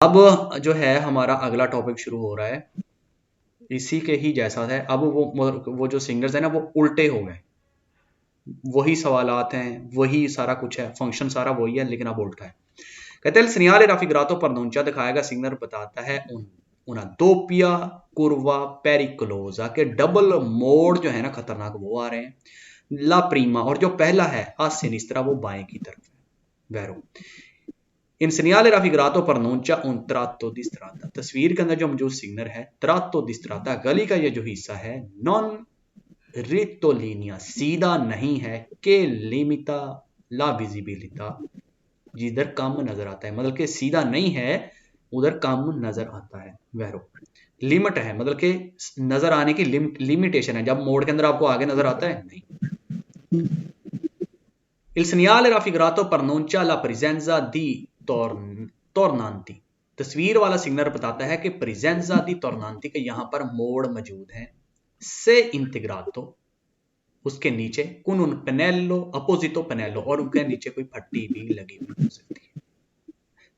अब जो है हमारा अगला टॉपिक शुरू हो रहा है, इसी के ही जैसा है। अब वो जो सिंगर्स है ना वो उल्टे हो गए, वही सवालात हैं, वही सारा कुछ है, फंक्शन सारा वही है, लेकिन अब उल्टा है। कहते हैं segnale raffigurato pronuncia दिखाएगा सिंगर बताता है una doppia curva pericolosa के डबल मोड़ जो है ना खतरनाक वो आ रहे हैं। ला प्रीमा और जो पहला है आ सिनिस्त्रा वो बाएं की तरफ है। वेरो इन segnale raffigurato pronuncia un tratto di strada, तस्वीर के अंदर जो मौजूद सिग्नल है tratto di strada गली का ये जो हिस्सा है non रिक्टोलिनिया सीधा नहीं है, के लिमिटा ला विजिबिलिटा जिधर कम नजर आता है, मतलब कि सीधा नहीं है उधर कम नजर आता है। वैरो लिमिट है, मतलब कि नजर आने की लिमिटेशन है, जब मोड़ के अंदर आपको आगे नजर आता है नहीं। Il segnale raffigurato pronuncia la presenza di tornanti, तस्वीर वाला सिग्नल बताता है कि प्रेजेंजा दी टॉर्नांती के यहां पर मोड़ मौजूद है। से इंटीग्रातो उसके नीचे कुन उन पेनेलो अपोजिटो पेनेलो और उनके नीचे कोई फट्टी भी लगी हुई हो सकती है,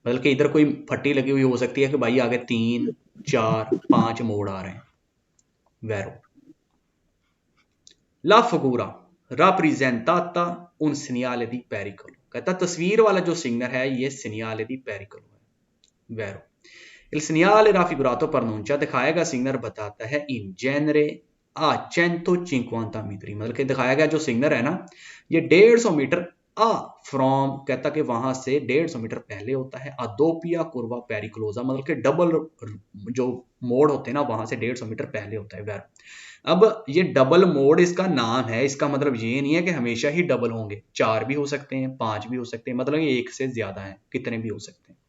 मतलब कि इधर कोई फट्टी लगी हुई हो सकती है कि भाई आगे 3 4 5 मोड़ आ रहे हैं। वैरो ला फगूरा राप्रिजेंटाता उन सिनियाले दी पेरिकोलो, कहता तस्वीर वाला जो सिग्नल है ये सिनियाले दी पेरिकोलो है। Vero il segnale raffigurato pronuncia दिखाएगा सिग्नल बताता है इन जेनरे आ 150 मीटर, मतलब कि दिखाया गया जो सिग्नल है ना ये 150 मीटर आ फ्रॉम, कहता कि वहां से 150 मीटर पहले होता है। अदोपिया कुर्वा पेरिक्लोजा, मतलब कि डबल जो मोड़ होते हैं ना वहां से 150 मीटर पहले होता है। वैर अब ये डबल मोड़ इसका नाम है, इसका मतलब ये नहीं है कि हमेशा ही डबल होंगे, 4 भी हो सकते हैं, 5 भी हो सकते हैं, मतलब ये एक से ज्यादा है, कितने भी हो सकते हैं।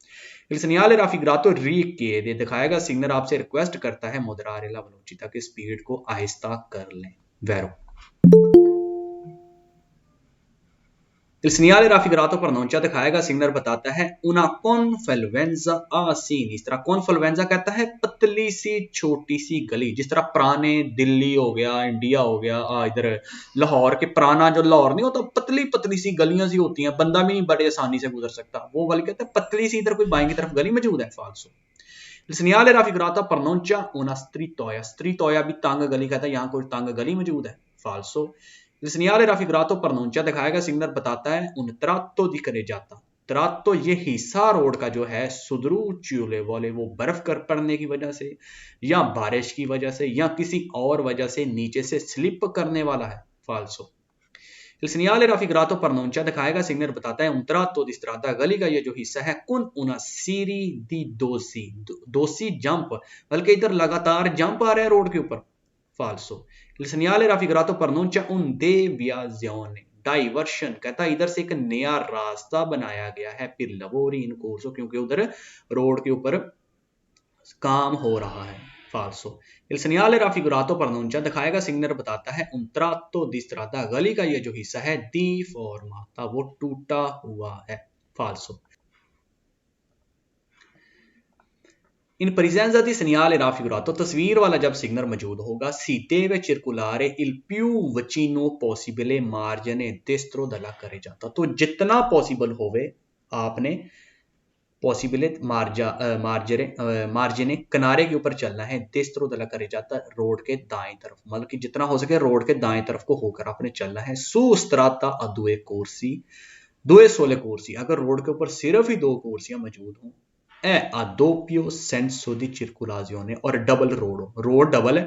Il segnale raffigurato richiede दिखाएगा सिग्नल आपसे रिक्वेस्ट करता है moderare la velocità की स्पीड को आहिस्ता कर लें। Vero il segnale raffigurato pronuncia दिखाएगा सिग्नल बताता है una confluenza a sinistra, confluenza कहता है पतली सी छोटी सी गली, जिस तरह पुराने दिल्ली हो गया, इंडिया हो गया, इधर लाहौर के पुराना जो लाहौर नहीं होता पतली पतली सी गलियां सी होती हैं, बंदा भी नहीं बड़े आसानी से गुजर सकता, वो वाली कहता है पतली सी इधर कोई बाएं की तरफ गली मौजूद है। फाल्सो il segnale raffigurato pronuncia una strittoia, strittoia भी तंग गली कहता है, यहाँ कोई तंग गली मौजूद है। फाल्सो il segnale raffigurato pronuncia दिखाएगा सिग्नल बताता है un tratto di carreggiata, तरातो ये हिस्सा रोड का जो है सुदरू च्यूले वाले वो बर्फ कर पड़ने की वजह से या बारिश की वजह से या किसी और वजह से नीचे से स्लिप करने वाला है। फाल्सो il segnale raffigurato pronuncia दिखाएगा सिग्नल बताता है un tratto di strada गली का ये जो हिस्सा है con una serie di दोसी जंप, बल्कि इधर लगातार जंप आ रहे हैं रोड के ऊपर। फाल्सो il segnale raffigurato pronuncia un deviazione diversion, कहता है इधर से एक नया रास्ता बनाया गया है फिर लवोरी इन कोर्सो, क्योंकि उधर रोड के ऊपर काम हो रहा है। फाल्सो il segnale raffigurato pronuncia दिखाएगा सिग्नल बताता है un tratto di strada गली का ये जो हिस्सा है deformata वो टूटा हुआ है। फाल्सो इन presenza di segnale raffigurato तस्वीर वाला जब सिग्नल मौजूद होगा si deve circolare il più vicino possibile margine destro della carreggiata, तो जितना पॉसिबल होवे आपने पॉसिबल मार्जिने किनारे के ऊपर चलना है। देस्त्रो दला करे जाता रोड के दाएं तरफ, मतलब कि जितना हो सके रोड के दाएं तरफ को होकर आपने चलना है। सुस्त्राता अदुए कोर्सी दुए सोले कोर्सी, अगर रोड के ऊपर सिर्फ ही 2 कोर्सियां मौजूद हों ए अदोपियो सेंसो दी चिरकुलाजियोने और डबल रोड डबल है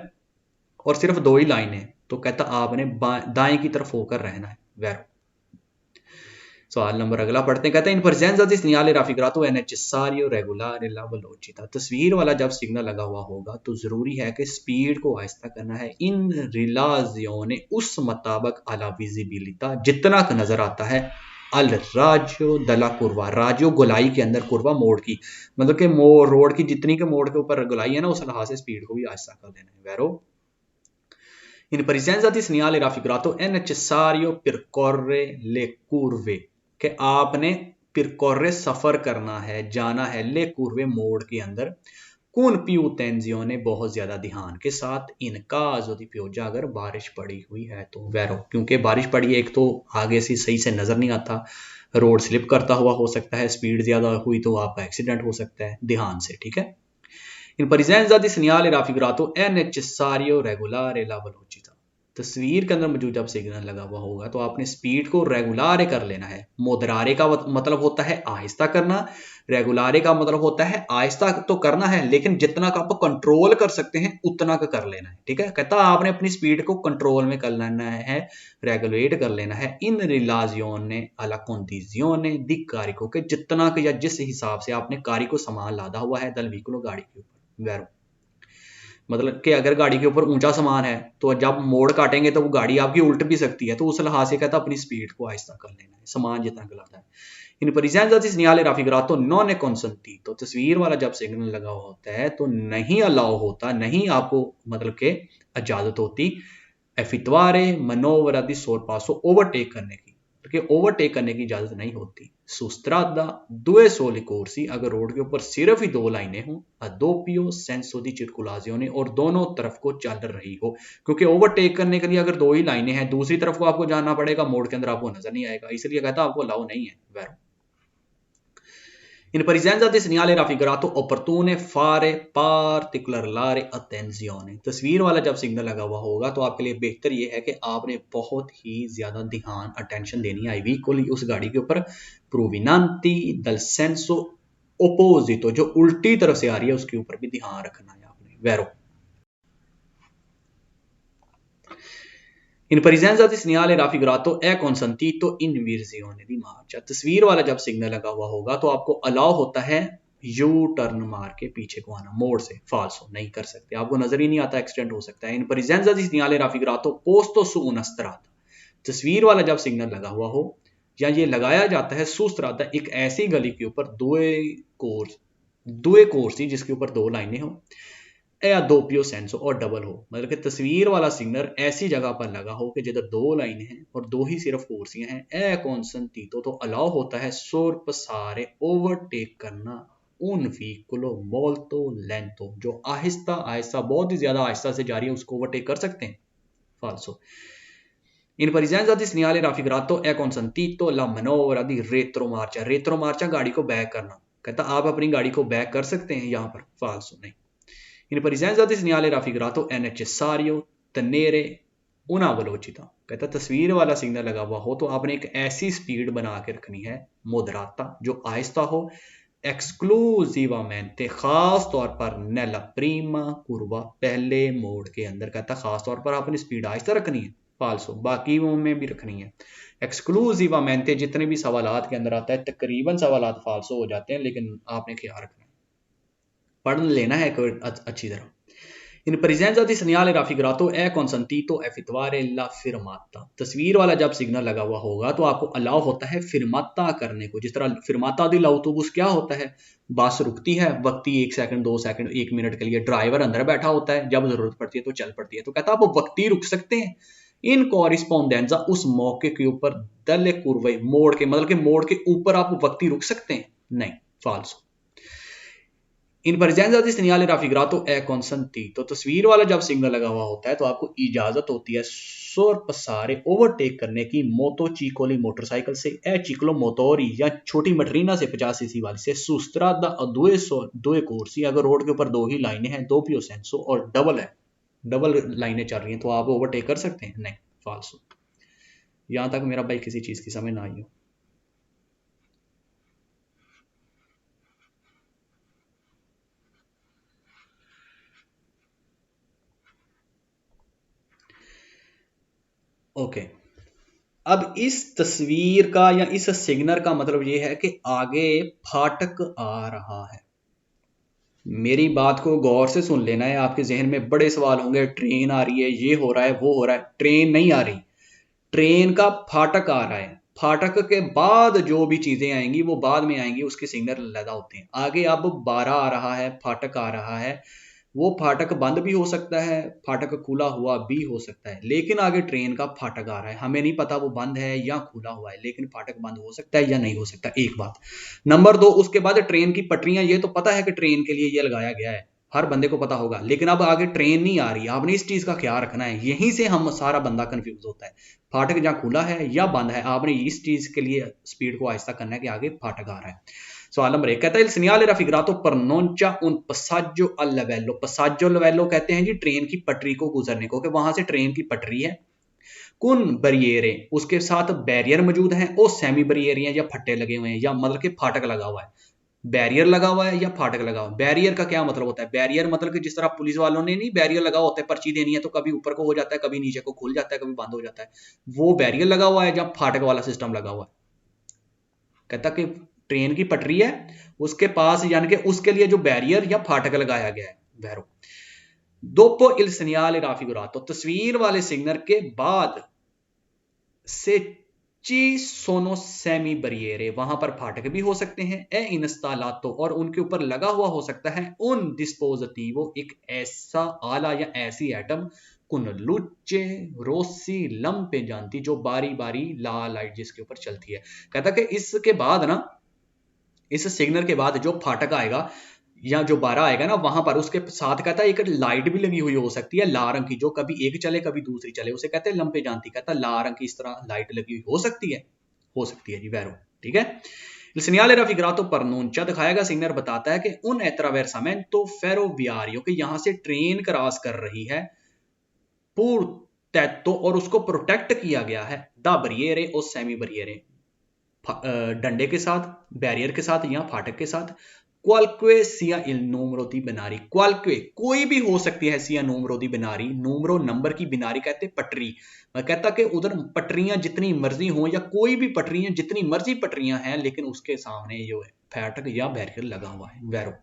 और सिर्फ 2 ही लाइन है, तो कहता आपने दाएं की तरफ होकर रहना है। वैरो सवाल नंबर अगला पढ़ते हैं, कहते हैं इन presenza di segnale raffigurato è necessario regolare la velocità, तस्वीर वाला जब सिग्नल लगा हुआ होगा तो जरूरी है कि स्पीड को आहिस्ता करना है। इन रिलाजियोने उस मुताबिक अला विजिबिलिटा जितना नजर आता है अल राजो दला कुर्वा, राजो गोलाई के अंदर कुर्वा मोड़ की, मतलब कि रोड की जितनी के मोड़ के ऊपर गोलाई है ना उस लिहाज से स्पीड को भी आहिस्ता कर देना है। वेरो in presenza di segnale raffigurato è necessario percorrere le curve, कि आपने पिरकोर्रे सफर करना है, जाना है ले कुर्वे मोड़ के अंदर कौन पियो तेंजियों बहुत ज्यादा ध्यान के साथ इनका आजोदी पियोजा अगर बारिश पड़ी हुई है तो वैरो, क्योंकि बारिश पड़ी है, एक तो आगे से सही से नजर नहीं आता, रोड स्लिप करता हुआ हो सकता है, स्पीड ज्यादा हुई तो आपका एक्सीडेंट हो सकता है, ध्यान से, ठीक है। In presenza di segnale raffigurato è necessario regolare la velocità। तस्वीर के अंदर मौजूद जब सिग्नल लगा हुआ होगा तो आपने स्पीड को रेगुलारे कर लेना है। मोदरारे का मतलब होता है आहिस्ता करना, रेगुलारे का मतलब होता है आहिस्ता तो करना है लेकिन जितना का आप कंट्रोल कर सकते हैं उतना का कर लेना है, ठीक है। कहता आपने अपनी स्पीड को कंट्रोल में कर लेना है, रेगुलेट कर लेना है। इन रिलाजियोने अला कंडीजियोने दी कारिको के जितना या जिस हिसाब से आपने कारी को सामान लादा हुआ है दल व्हीकल गाड़ी के ऊपर वैरो, मतलब कि अगर गाड़ी के ऊपर ऊंचा सामान है तो जब मोड़ काटेंगे तो वो गाड़ी आपकी उल्ट भी सकती है, तो उस लिहाज से कहता अपनी स्पीड को आहिस्ता कर लेना है, सामान जितना गलाता है। इन presenza di segnale raffigurato non è consentito, तो तस्वीर वाला जब सिग्नल लगा होता है तो नहीं अलाउ होता, नहीं आपको मतलब के इजाजत होती effettuare manovra di sorpasso overtake करने की, क्योंकि ओवरटेक करने की इजाजत नहीं होती। सुस्त्रादा due soli corsi, अगर रोड के ऊपर सिर्फ ही दो लाइनें हों, अदोपियो सेंसो दी circolazione, और दोनों तरफ को चल रही हो, क्योंकि ओवरटेक करने के लिए अगर दो ही लाइनें हैं दूसरी तरफ को आपको जाना पड़ेगा, मोड़ के अंदर आपको नजर नहीं आएगा, इसलिए कहता आपको अलाउ नहीं है Vero. In presenza di segnale raffigurato opportune fare particolare attenzione, तस्वीर वाला जब सिग्नल लगा हुआ होगा तो आपके लिए बेहतर ये है कि आपने बहुत ही ज्यादा ध्यान अटेंशन देनी है आई व्हीकल उस गाड़ी के ऊपर, प्रोविनांती दल सेंसो ओपोजिटो, जो उल्टी तरफ से आ रही है उसके ऊपर भी ध्यान रखना है आपने Vero. In presenza di segnale raffigurato è consentito inversione di marcia, तस्वीर वाला जब सिग्नल लगा हुआ होगा तो आपको अलाउ होता है यू टर्न मार के पीछे को आना, मोड़ से फाल्सो नहीं कर सकते, आपको नजर ही नहीं आता, एक्सीडेंट हो सकता है। इन presenza di segnale raffigurato posto su una strada, तस्वीर वाला जब सिग्नल लगा हुआ हो या ये लगाया जाता है सु strada, एक ऐसी गली के ऊपर दुए कोर्स जिसके ऊपर दो लाइनें हो, या दो पियो सेंसो और डबल हो, मतलब कि तस्वीर वाला सिग्नल ऐसी जगह पर लगा हो कि जिधर दो लाइनें हैं और दो ही सिर्फ कोर्सियां हैं, ए कॉन्सेंटीतो तो अलाउ होता है सोर्प सारे ओवरटेक करना उन व्हीकलो मोल्तो लेंतो, जो आहिस्ता आहिस्ता बहुत ही ज्यादा आहिस्ता से जा रही है उसको ओवरटेक कर सकते हैं फाल्सो। In presenza di segnale raffigurato è consentito la manovra di retromarcia, रेट्रोमार्चा गाड़ी को बैक करना, कहता आप अपनी गाड़ी को बैक कर सकते हैं यहाँ पर, फाल्सो नहीं। In presenza di segnale raffigurato è necessario tenere una velocità, कहता तस्वीर वाला सिग्नल लगा हुआ हो तो आपने एक ऐसी स्पीड बना के रखनी है मोदराता, जो आहिस्ता हो, एक्सक्लूसिवामेंटे खास तौर पर नेला प्रीमा कुर्वा, पहले मोड़ के अंदर, कहता खास तौर पर आपने स्पीड आहिस्ता रखनी है फाल्सो, बाकी वो में भी रखनी है। एक्सक्लूसिवामेंटे जितने भी सवालात के अंदर आता है तकरीबन सवालात फाल्सो हो जाते हैं, लेकिन आपने ख्याल रखना है, पढ़ लेना है अच्छी तरह। In presenza di segnale raffigurato è consentito effettuare la firmata, तस्वीर वाला जब सिग्नल लगा हुआ होगा तो आपको अलाउ होता है फिरमाता करने को, जिस तरह फिरमाता दी लाउटोबुस क्या होता है, बस रुकती है वक्ती 1 सेकंड 2 सेकंड 1 मिनट के लिए, ड्राइवर अंदर बैठा होता है, जब जरूरत पड़ती है तो चल पड़ती है, तो कहता आप वक्ती रुक सकते हैं इन कॉरिस्पोंडेंजा, उस मौके के ऊपर दले कुर्वे मोड़ के, मतलब कि मोड़ के ऊपर आप वक्ती रुक सकते हैं, नहीं फाल्सो। इन presenza di segnale raffigurato è consentito, तो तस्वीर वाला जब सिग्नल लगा हुआ होता है तो आपको इजाजत होती है सोरपसारे ओवरटेक करने की मोतो चीकोली मोटरसाइकिल से, ए चिकलो मोटोरी या छोटी मटरीना से 50 सीसी वाली से, सुस्त्रादा दुए कोर्सी, अगर रोड के ऊपर दो ही लाइनें हैं, दो पियो सेंसो और डबल है, डबल लाइनें चल रही हैं तो आप ओवरटेक कर सकते हैं, नहीं फाल्सो। यहां तक मेरा भाई किसी चीज की समझ ना आई हो। ओके, अब इस तस्वीर का या इस सिग्नल का मतलब ये है कि आगे फाटक आ रहा है। मेरी बात को गौर से सुन लेना है, आपके जहन में बड़े सवाल होंगे, ट्रेन आ रही है, ये हो रहा है, वो हो रहा है, ट्रेन नहीं आ रही, ट्रेन का फाटक आ रहा है, फाटक के बाद जो भी चीजें आएंगी वो बाद में आएंगी, उसके सिग्नल लगा होते हैं। आगे अब 12 आ रहा है, फाटक आ रहा है, वो फाटक बंद भी हो सकता है, फाटक खुला हुआ भी हो सकता है, लेकिन आगे ट्रेन का फाटक आ रहा है, हमें नहीं पता वो बंद है या खुला हुआ है, लेकिन फाटक बंद हो सकता है या नहीं हो सकता, एक बात। नंबर 2, उसके बाद ट्रेन की पटरियां, ये तो पता है कि ट्रेन के लिए ये लगाया गया है, हर बंदे को पता होगा, लेकिन अब आगे ट्रेन नहीं आ रही, आपने इस चीज का ख्याल रखना है। यहीं से हम सारा बंदा कंफ्यूज होता है, फाटक जहां खुला है या बंद है, आपने इस चीज के लिए स्पीड को आहिस्ता करना है कि आगे फाटक आ रहा है। सवाल नंबर 1 कहता है, il segnale raffigurato pronuncia un passaggio a livello। passaggio a livello कहते हैं जी ट्रेन की पटरी को गुजरने को, कि वहां से ट्रेन की पटरी है, कौन बैरियरे उसके साथ बैरियर मौजूद हैं, और सेमी बैरियर या फट्टे लगे हुए हैं, या मतलब कि फाटक लगा हुआ है। बैरियर लगा हुआ है या फाटक लगा हुआ है। बैरियर का क्या मतलब होता है? बैरियर मतलब कि जिस तरह पुलिस वालों ने नहीं बैरियर लगा होता है, पर्ची देनी है तो कभी ऊपर को हो जाता है, कभी नीचे को खुल जाता है, कभी बंद हो जाता है, वो बैरियर लगा हुआ है, जब फाटक वाला सिस्टम लगा हुआ है। कहता कि ट्रेन की पटरी है, उसके पास यानी कि उसके लिए जो बैरियर या फाटक लगाया गया है, वैरो। दोपो इल segnale raffigurato, तस्वीर वाले सिग्नल के बाद से ची सोनो सेमी बरियरे, वहां पर फाटक भी हो सकते हैं, ए इंस्टालातो, और उनके ऊपर लगा हुआ हो सकता है, उन डिस्पोजिटिवो, एक ऐसा आला या ऐसी एटम, कुन लुच्चे रोसी लंपे जानती, जो बारी बारी लाल लाइट जिसके ऊपर चलती है। कहता कि इसके बाद ना, इस सिग्नल के बाद जो फाटक आएगा या जो बारह आएगा ना, वहां पर उसके साथ कहता है एक लाइट भी लगी हुई हो सकती है लाल रंग की, जो कभी एक चले कभी दूसरी चले, उसे कहते हैं लंपे जानती। कहता है लाल रंग की इस तरह लाइट लगी हुई हो सकती है जी, वैरो। ठीक है। Il segnale raffigurato pronuncia दिखाएगा सिग्नल बताता है कि उन attraversamento ferroviario, के यहां से ट्रेन क्रॉस कर रही है, पूर तैतो, और उसको प्रोटेक्ट किया गया है, दा बरियरे और सेमी बरियरे, डंडे के साथ, बैरियर के साथ या फाटक के साथ। क्वाल्क्वे सिया इल नूमरो दी बिनारी, क्वाल्क्वे कोई भी हो सकती है, सिया नूमरो दी बिनारी, नूमरो नंबर की, बिनारी कहते पटरी। मैं कहता कि उधर पटरियां जितनी मर्जी हो, या कोई भी पटरियां जितनी मर्जी पटरियां हैं, लेकिन उसके सामने जो है फाटक या बैरियर लगा हुआ है, Vero.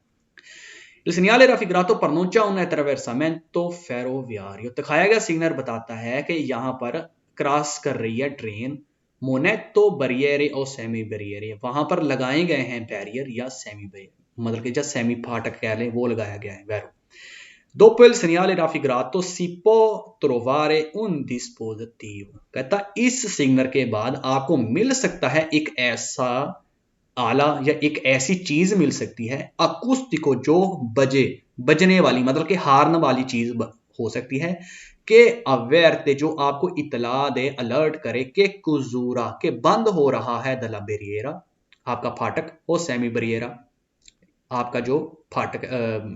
Il segnale raffigurato pronuncia un attraversamento ferroviario, दिखाया गया सिग्नल बताता है कि यहां पर क्रॉस कर रही है ट्रेन, मोनेटो बरियरे और सेमी बरियरे, वहां पर लगाए गए हैं बैरियर या सेमी बैरियर, मतलब कि जब सेमी फाटक कह लें वो लगाया गया है, Vero. Dopo il segnale raffigurato si può trovare un dispositivo, कहता इस सिग्नल के बाद आपको मिल सकता है एक ऐसा आला या एक ऐसी चीज मिल सकती है, अकुस्टिको, जो बजने वाली, मतलब कि हार्न वाली चीज हो सकती है, के अवेरते, जो आपको इतला दे, अलर्ट करे, के कुजूरा, के बंद हो रहा है, दला बेरिएरा आपका फाटक, और सेमी बरिएरा आपका जो फाटक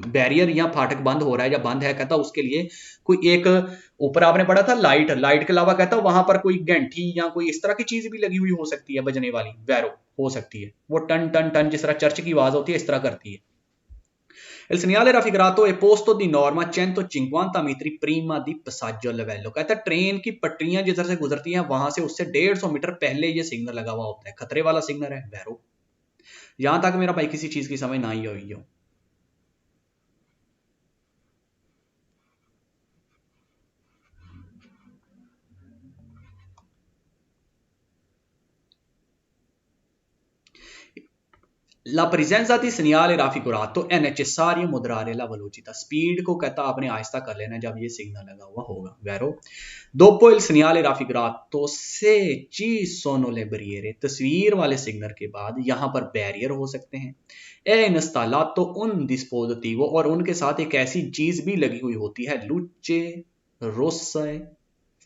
बैरियर या फाटक बंद हो रहा है या बंद है, कहता उसके लिए कोई एक, ऊपर आपने पढ़ा था लाइट के अलावा कहता वहां पर कोई घंटी या कोई इस तरह की चीज भी लगी हुई हो सकती है, बजने वाली, वैरो हो सकती है, वो टन टन टन जिस तरह चर्च की आवाज होती है इस तरह करती है। Il segnale raffigurato è posto di norma 150 metri prima di passaggio a livello, कहता है ट्रेन की पटरियां जिधर से गुजरती हैं वहां से उससे 150 मीटर पहले ये सिग्नल लगा हुआ होता है, खतरे वाला सिग्नल है, वैरो। यहां तक मेरा भाई किसी चीज की समझ ना ही हुई हो। La presenza di segnale raffigurato è necessario moderare la velocità, speed को कहता आपने आहिस्ता कर लेना जब ये सिग्नल लगा हुआ होगा, Vero. dopo il segnale raffigurato se ci sono le barriere, तस्वीर वाले सिग्नल के बाद यहाँ पर बैरियर हो सकते हैं, è installato un dispositivo, और उनके साथ एक ऐसी चीज भी लगी हुई होती है, luce rossa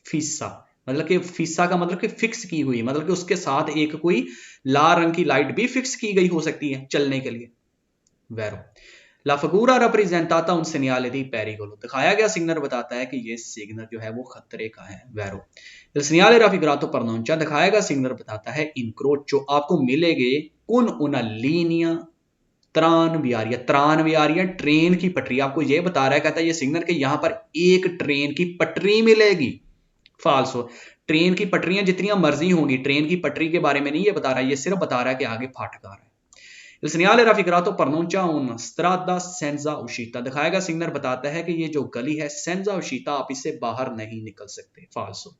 fissa, मतलब कि फिसा का मतलब कि फिक्स की हुई, मतलब कि उसके साथ एक कोई लाल रंग की लाइट भी फिक्स की गई हो सकती है चलने के लिए, वैरो। ला फिगूरा rappresentata un segnale di pericolo, दिखाया गया सिग्नल बताता है कि ये सिग्नल जो है वो खतरे का है, Vero. il segnale raffigurato pronuncia, दिखाया गया सिग्नल बताता है incrocio, आपको मिलेंगे con una linea त्रान ट्रेन की पटरी, आपको ये बता रहा है, कहता है ये सिग्नल कि यहां पर एक ट्रेन की पटरी मिलेगी, फाल्सो। ट्रेन की पटरियां जितनी मर्जी होंगी, ट्रेन की पटरी के बारे में नहीं ये बता रहा है, ये सिर्फ बता रहा है कि आगे फाटक आ रहा है। Il segnale raffigurato pronuncia una strada senza uscita, दिखाएगा सिग्नल बताता है कि ये जो गली है senza uscita, आप इससे बाहर नहीं निकल सकते, फाल्सो।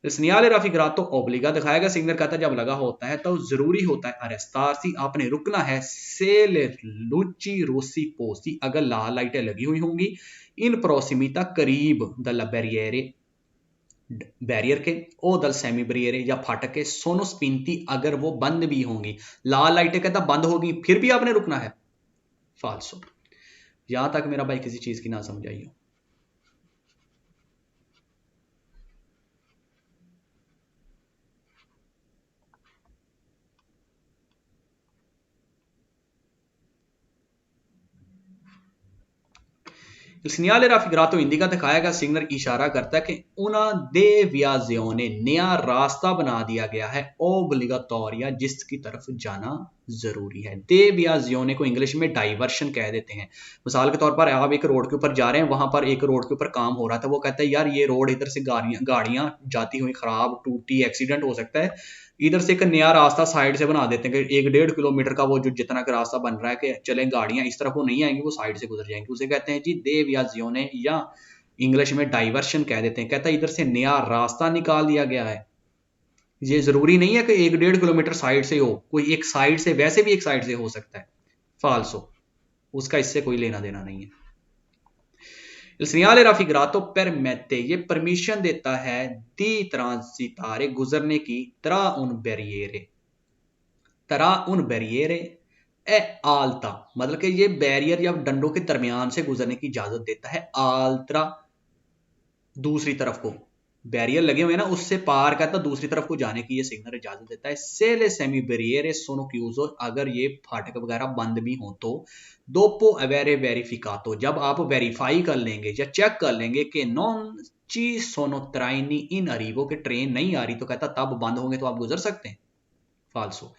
Il segnale raffigurato obbliga, दिखाएगा सिग्नल कहता है जब लगा होता है तो जरूरी होता है arrestarsi, आपने रुकना है, se le luci rossi posti, अगर लाल लाइटें लगी हुई होंगी, in prossimità, करीब, dalla barriere, बैरियर के, ओ दल सेमी बैरियर या फाटक के, सोनो स्पिनती, अगर वो बंद भी होंगी, लाल लाइटें कहता बंद होगी फिर भी आपने रुकना है, फाल्सो। यहां तक मेरा भाई किसी चीज की ना समझ आई हो। Il segnale raffigurato indica दिखाया गया सिग्नल इशारा करता है कि una deviazione नया रास्ता बना दिया गया है ओब्लिगाटोरिया जिसकी तरफ जाना जरूरी है। देवियाजियोने को इंग्लिश में डाइवर्शन कह देते हैं। मिसाल के तौर पर आप एक रोड के ऊपर जा रहे हैं, वहां पर एक रोड के ऊपर काम हो रहा था, वो कहता है यार ये रोड इधर से गाड़ियां जाती हुई खराब टूटी एक्सीडेंट हो सकता है, इधर से एक नया रास्ता साइड से बना देते हैं कि 1-1.5 किलोमीटर का वो जो जितना का रास्ता बन रहा है कि चले गाड़ियां इस तरफ वो नहीं आएंगी, वो साइड से गुजर जाएंगी, उसे कहते हैं जी देवियाजियोने, या इंग्लिश में डाइवर्शन कह देते हैं। कहता है इधर से नया रास्ता निकाल दिया गया है। ये जरूरी नहीं है कि 1-1.5 किलोमीटर साइड से हो, कोई एक साइड से, वैसे भी एक साइड से हो सकता है। फाल्सो, उसका इससे कोई लेना देना नहीं है। Il segnale raffigurato permette, ये परमिशन देता है दी ट्रांसितारे गुजरने की तरा उन बैरियरे ए आल्ता, मतलब कि ये बैरियर या डंडों के दरमियान से गुजरने की इजाजत देता है। आल्त्रा दूसरी तरफ को, बैरियर लगे हुए ना उससे पार करता दूसरी तरफ को जाने की ये सिग्नल इजाजत देता है। सेले सेमी बैरियरे सोनो क्यूजो, अगर ये फाटक वगैरह बंद भी हो तो दोपो अवेरे वेरिफिकातो, जब आप वेरीफाई कर लेंगे या चेक कर लेंगे कि नॉन ची सोनो त्राइनी इन अरीबो के ट्रेन नहीं आ रही, तो कहता तब बंद होंगे तो आप गुजर सकते हैं। फाल्सो।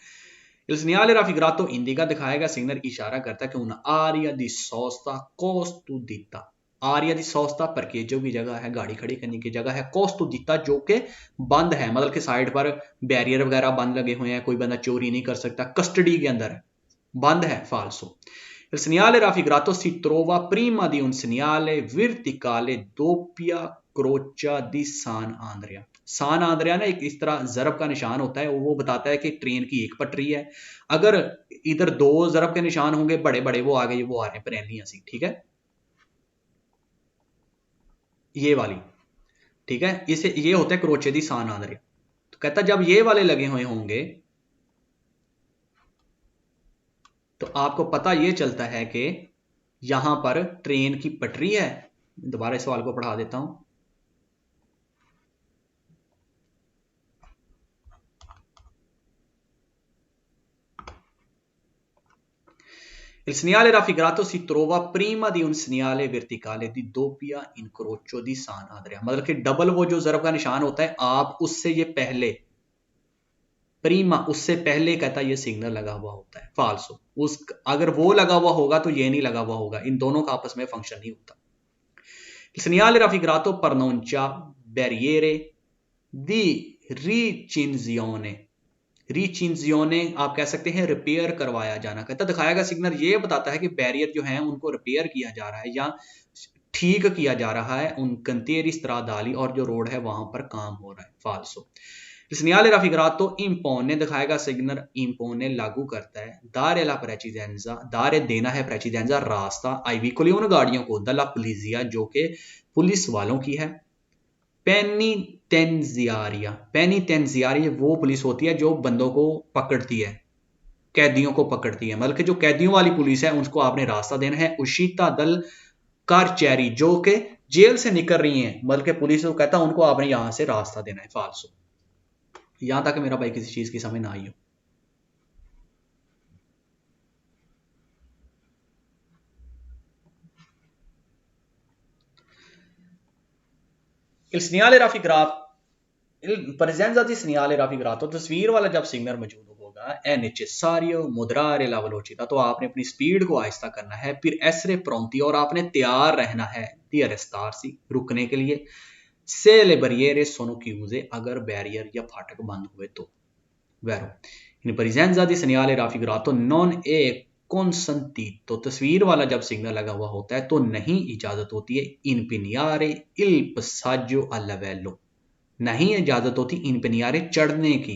Il segnale raffigurato indica दिखाया गया सिग्नल इशारा करता है कि उन आरिया दी सोस्ता कोस्तुदिता, आरिया दी सोस्ता परकेजो की जगह है, गाड़ी खड़ी करने की जगह है, कोस्तुदिता जो कि बंद है, मतलब कि साइड पर बैरियर वगैरह बंद लगे हुए हैं, कोई बंदा चोरी नहीं कर सकता, कस्टडी के अंदर है, बंद है। फाल्सो। Il segnale raffigurato si trova prima di un segnale verticale doppia croce di San Andrea। सान आंद्रिया ना एक इस तरह जरब का निशान होता है, वो बताता है कि ट्रेन की एक पटरी है, अगर इधर 2 जरब के निशान होंगे बड़े बड़े, वो आगे वो आ रहे हैं परेलियां सी, ठीक है, ये वाली, ठीक है, इसे ये होता है क्रोचे दी सान आंद्रिया। तो कहता जब ये वाले लगे हुए होंगे तो आपको पता ये चलता है कि यहां पर ट्रेन की पटरी है। दोबारा इस सवाल को पढ़ा देता हूं। Il segnale raffigurato si trova prima di un segnale verticale di doppia incrocio di San Andrea, मतलब कि डबल वो जो जरब का निशान होता है, आप उससे ये पहले प्रीमा, उससे पहले कहता ये सिग्नल लगा हुआ होता है। फाल्सो, उस अगर वो लगा हुआ होगा तो ये नहीं लगा हुआ होगा, इन दोनों का आपस में फंक्शन नहीं होता। Il segnale raffigurato pronuncia barriere di ricinzione, रिचिंजियोने आप कह सकते हैं रिपेयर करवाया जाना। कहता दिखाया गया सिग्नल ये बताता है कि बैरियर जो है उनको रिपेयर किया जा रहा है या ठीक किया जा रहा है, उन कंतेरी स्त्रादाली और जो रोड है वहां पर काम हो रहा है। फाल्सो। segnale raffigurato impone, दिखाएगा सिग्नल impone लागू करता है दारे ला प्रेसिडेंजा, दारे देना है प्रेसिडेंजा रास्ता आई विकोली उन गाड़ियों को, दला पुलिसिया जो कि पुलिस वालों की है। पेनिटेंजियारिया, पेनिटेंजियारिया वो पुलिस होती है जो बंदों को पकड़ती है, कैदियों को पकड़ती है, मतलब कि जो कैदियों वाली पुलिस है उनको आपने रास्ता देना है। उशीता दल कारचैरी जो कि जेल से निकल रही हैं, मतलब कि पुलिस को कहता है उनको आपने यहां से रास्ता देना है। फाल्सो। यहां तक मेरा भाई किसी चीज की समझ ना आई हो। Il segnale raffigurato, presenza di segnale raffigurato, तस्वीर वाला जब सिग्नल मौजूद होगा è necessario moderare la velocità, तो आपने अपनी स्पीड को आहिस्ता करना है। फिर essere pronti, और आपने तैयार रहना है di arrestarsi, रुकने के लिए। se le barriere sono chiuse, अगर बैरियर या फाटक बंद हुए तो। vero, in presenza di segnale raffigurato non è consentito, तस्वीर वाला जब सिग्नल लगा हुआ होता है तो नहीं इजाजत होती है impegnare il passaggio a livello, नहीं इजाजत होती impegnare चढ़ने की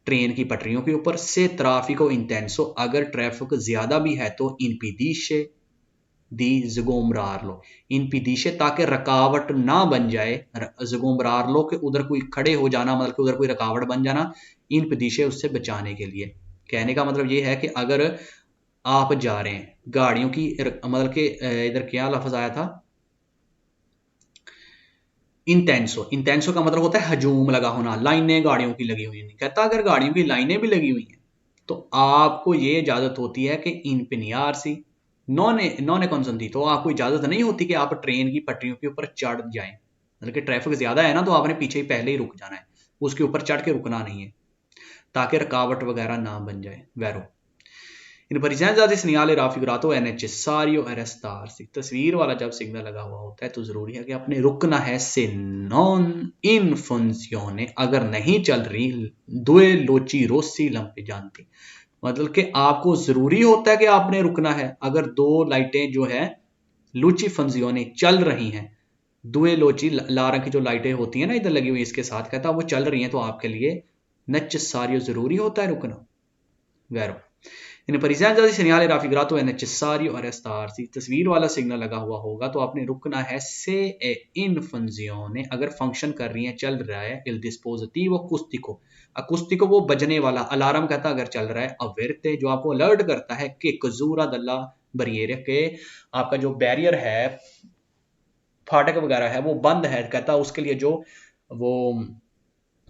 ट्रेन की पटरियों के ऊपर। से ट्रैफिको इंटेंसो, अगर ट्रैफिक ज्यादा भी है तो impedisce दी ज़गोमरार लो, impedisce ताकि रुकावट ना बन जाए, ज़गोमरार लो कि उधर कोई खड़े हो जाना, मतलब कि उधर कोई रुकावट बन जाना, impedisce उससे बचाने के लिए। कहने का मतलब ये है कि अगर आप जा रहे हैं गाड़ियों की मतलब कि इधर क्या लफ्ज आया था, इंटेंसो। इंटेंसो का मतलब होता है हजूम लगा होना, लाइनें गाड़ियों की लगी हुई नहीं। कहता अगर गाड़ियों की लाइनें भी लगी हुई हैं तो आपको ये इजाजत होती है कि इन पिनियार सी नॉन नॉन कॉन्सन थी, तो आपको इजाजत नहीं होती कि आप ट्रेन की पटरियों के ऊपर चढ़ जाएं। मतलब कि ट्रैफिक ज्यादा है ना, तो आपने पीछे ही पहले ही रुक जाना है, उसके ऊपर चढ़ के रुकना नहीं है ताकि रुकावट वगैरह ना बन जाए। Vero in presenza di segnale raffigurato è necessario arrestarsi। तस्वीर वाला जब सिग्नल लगा हुआ होता है तो जरूरी है कि आपने रुकना है। से नॉन इन फंक्शने, अगर नहीं चल रही दुए लोची रोसी लंपे जानती, मतलब कि आपको जरूरी होता है कि आपने रुकना है अगर दो लाइटें जो है लूची फंजियोने चल रही हैं। दुए लोची लाल रंग की जो लाइटें होती हैं ना इधर लगी हुई इसके साथ, कहता वो चल रही हैं तो आपके लिए नेसेसारियो जरूरी होता है रुकना। वैरो इन presenza di segnale raffigurato è necessario arrestarsi। तस्वीर वाला सिग्नल लगा हुआ होगा तो आपने रुकना है। से इन funzione, अगर फंक्शन कर रही है, चल रहा है। il dispositivo acustico, अकुस्टिको वो बजने वाला अलार्म कहता अगर चल रहा है। अवेरते जो आपको अलर्ट करता है कि कजूरा दल्ला बरियर के आपका जो बैरियर है, फाटक वगैरह है वो बंद है, कहता उसके लिए जो वो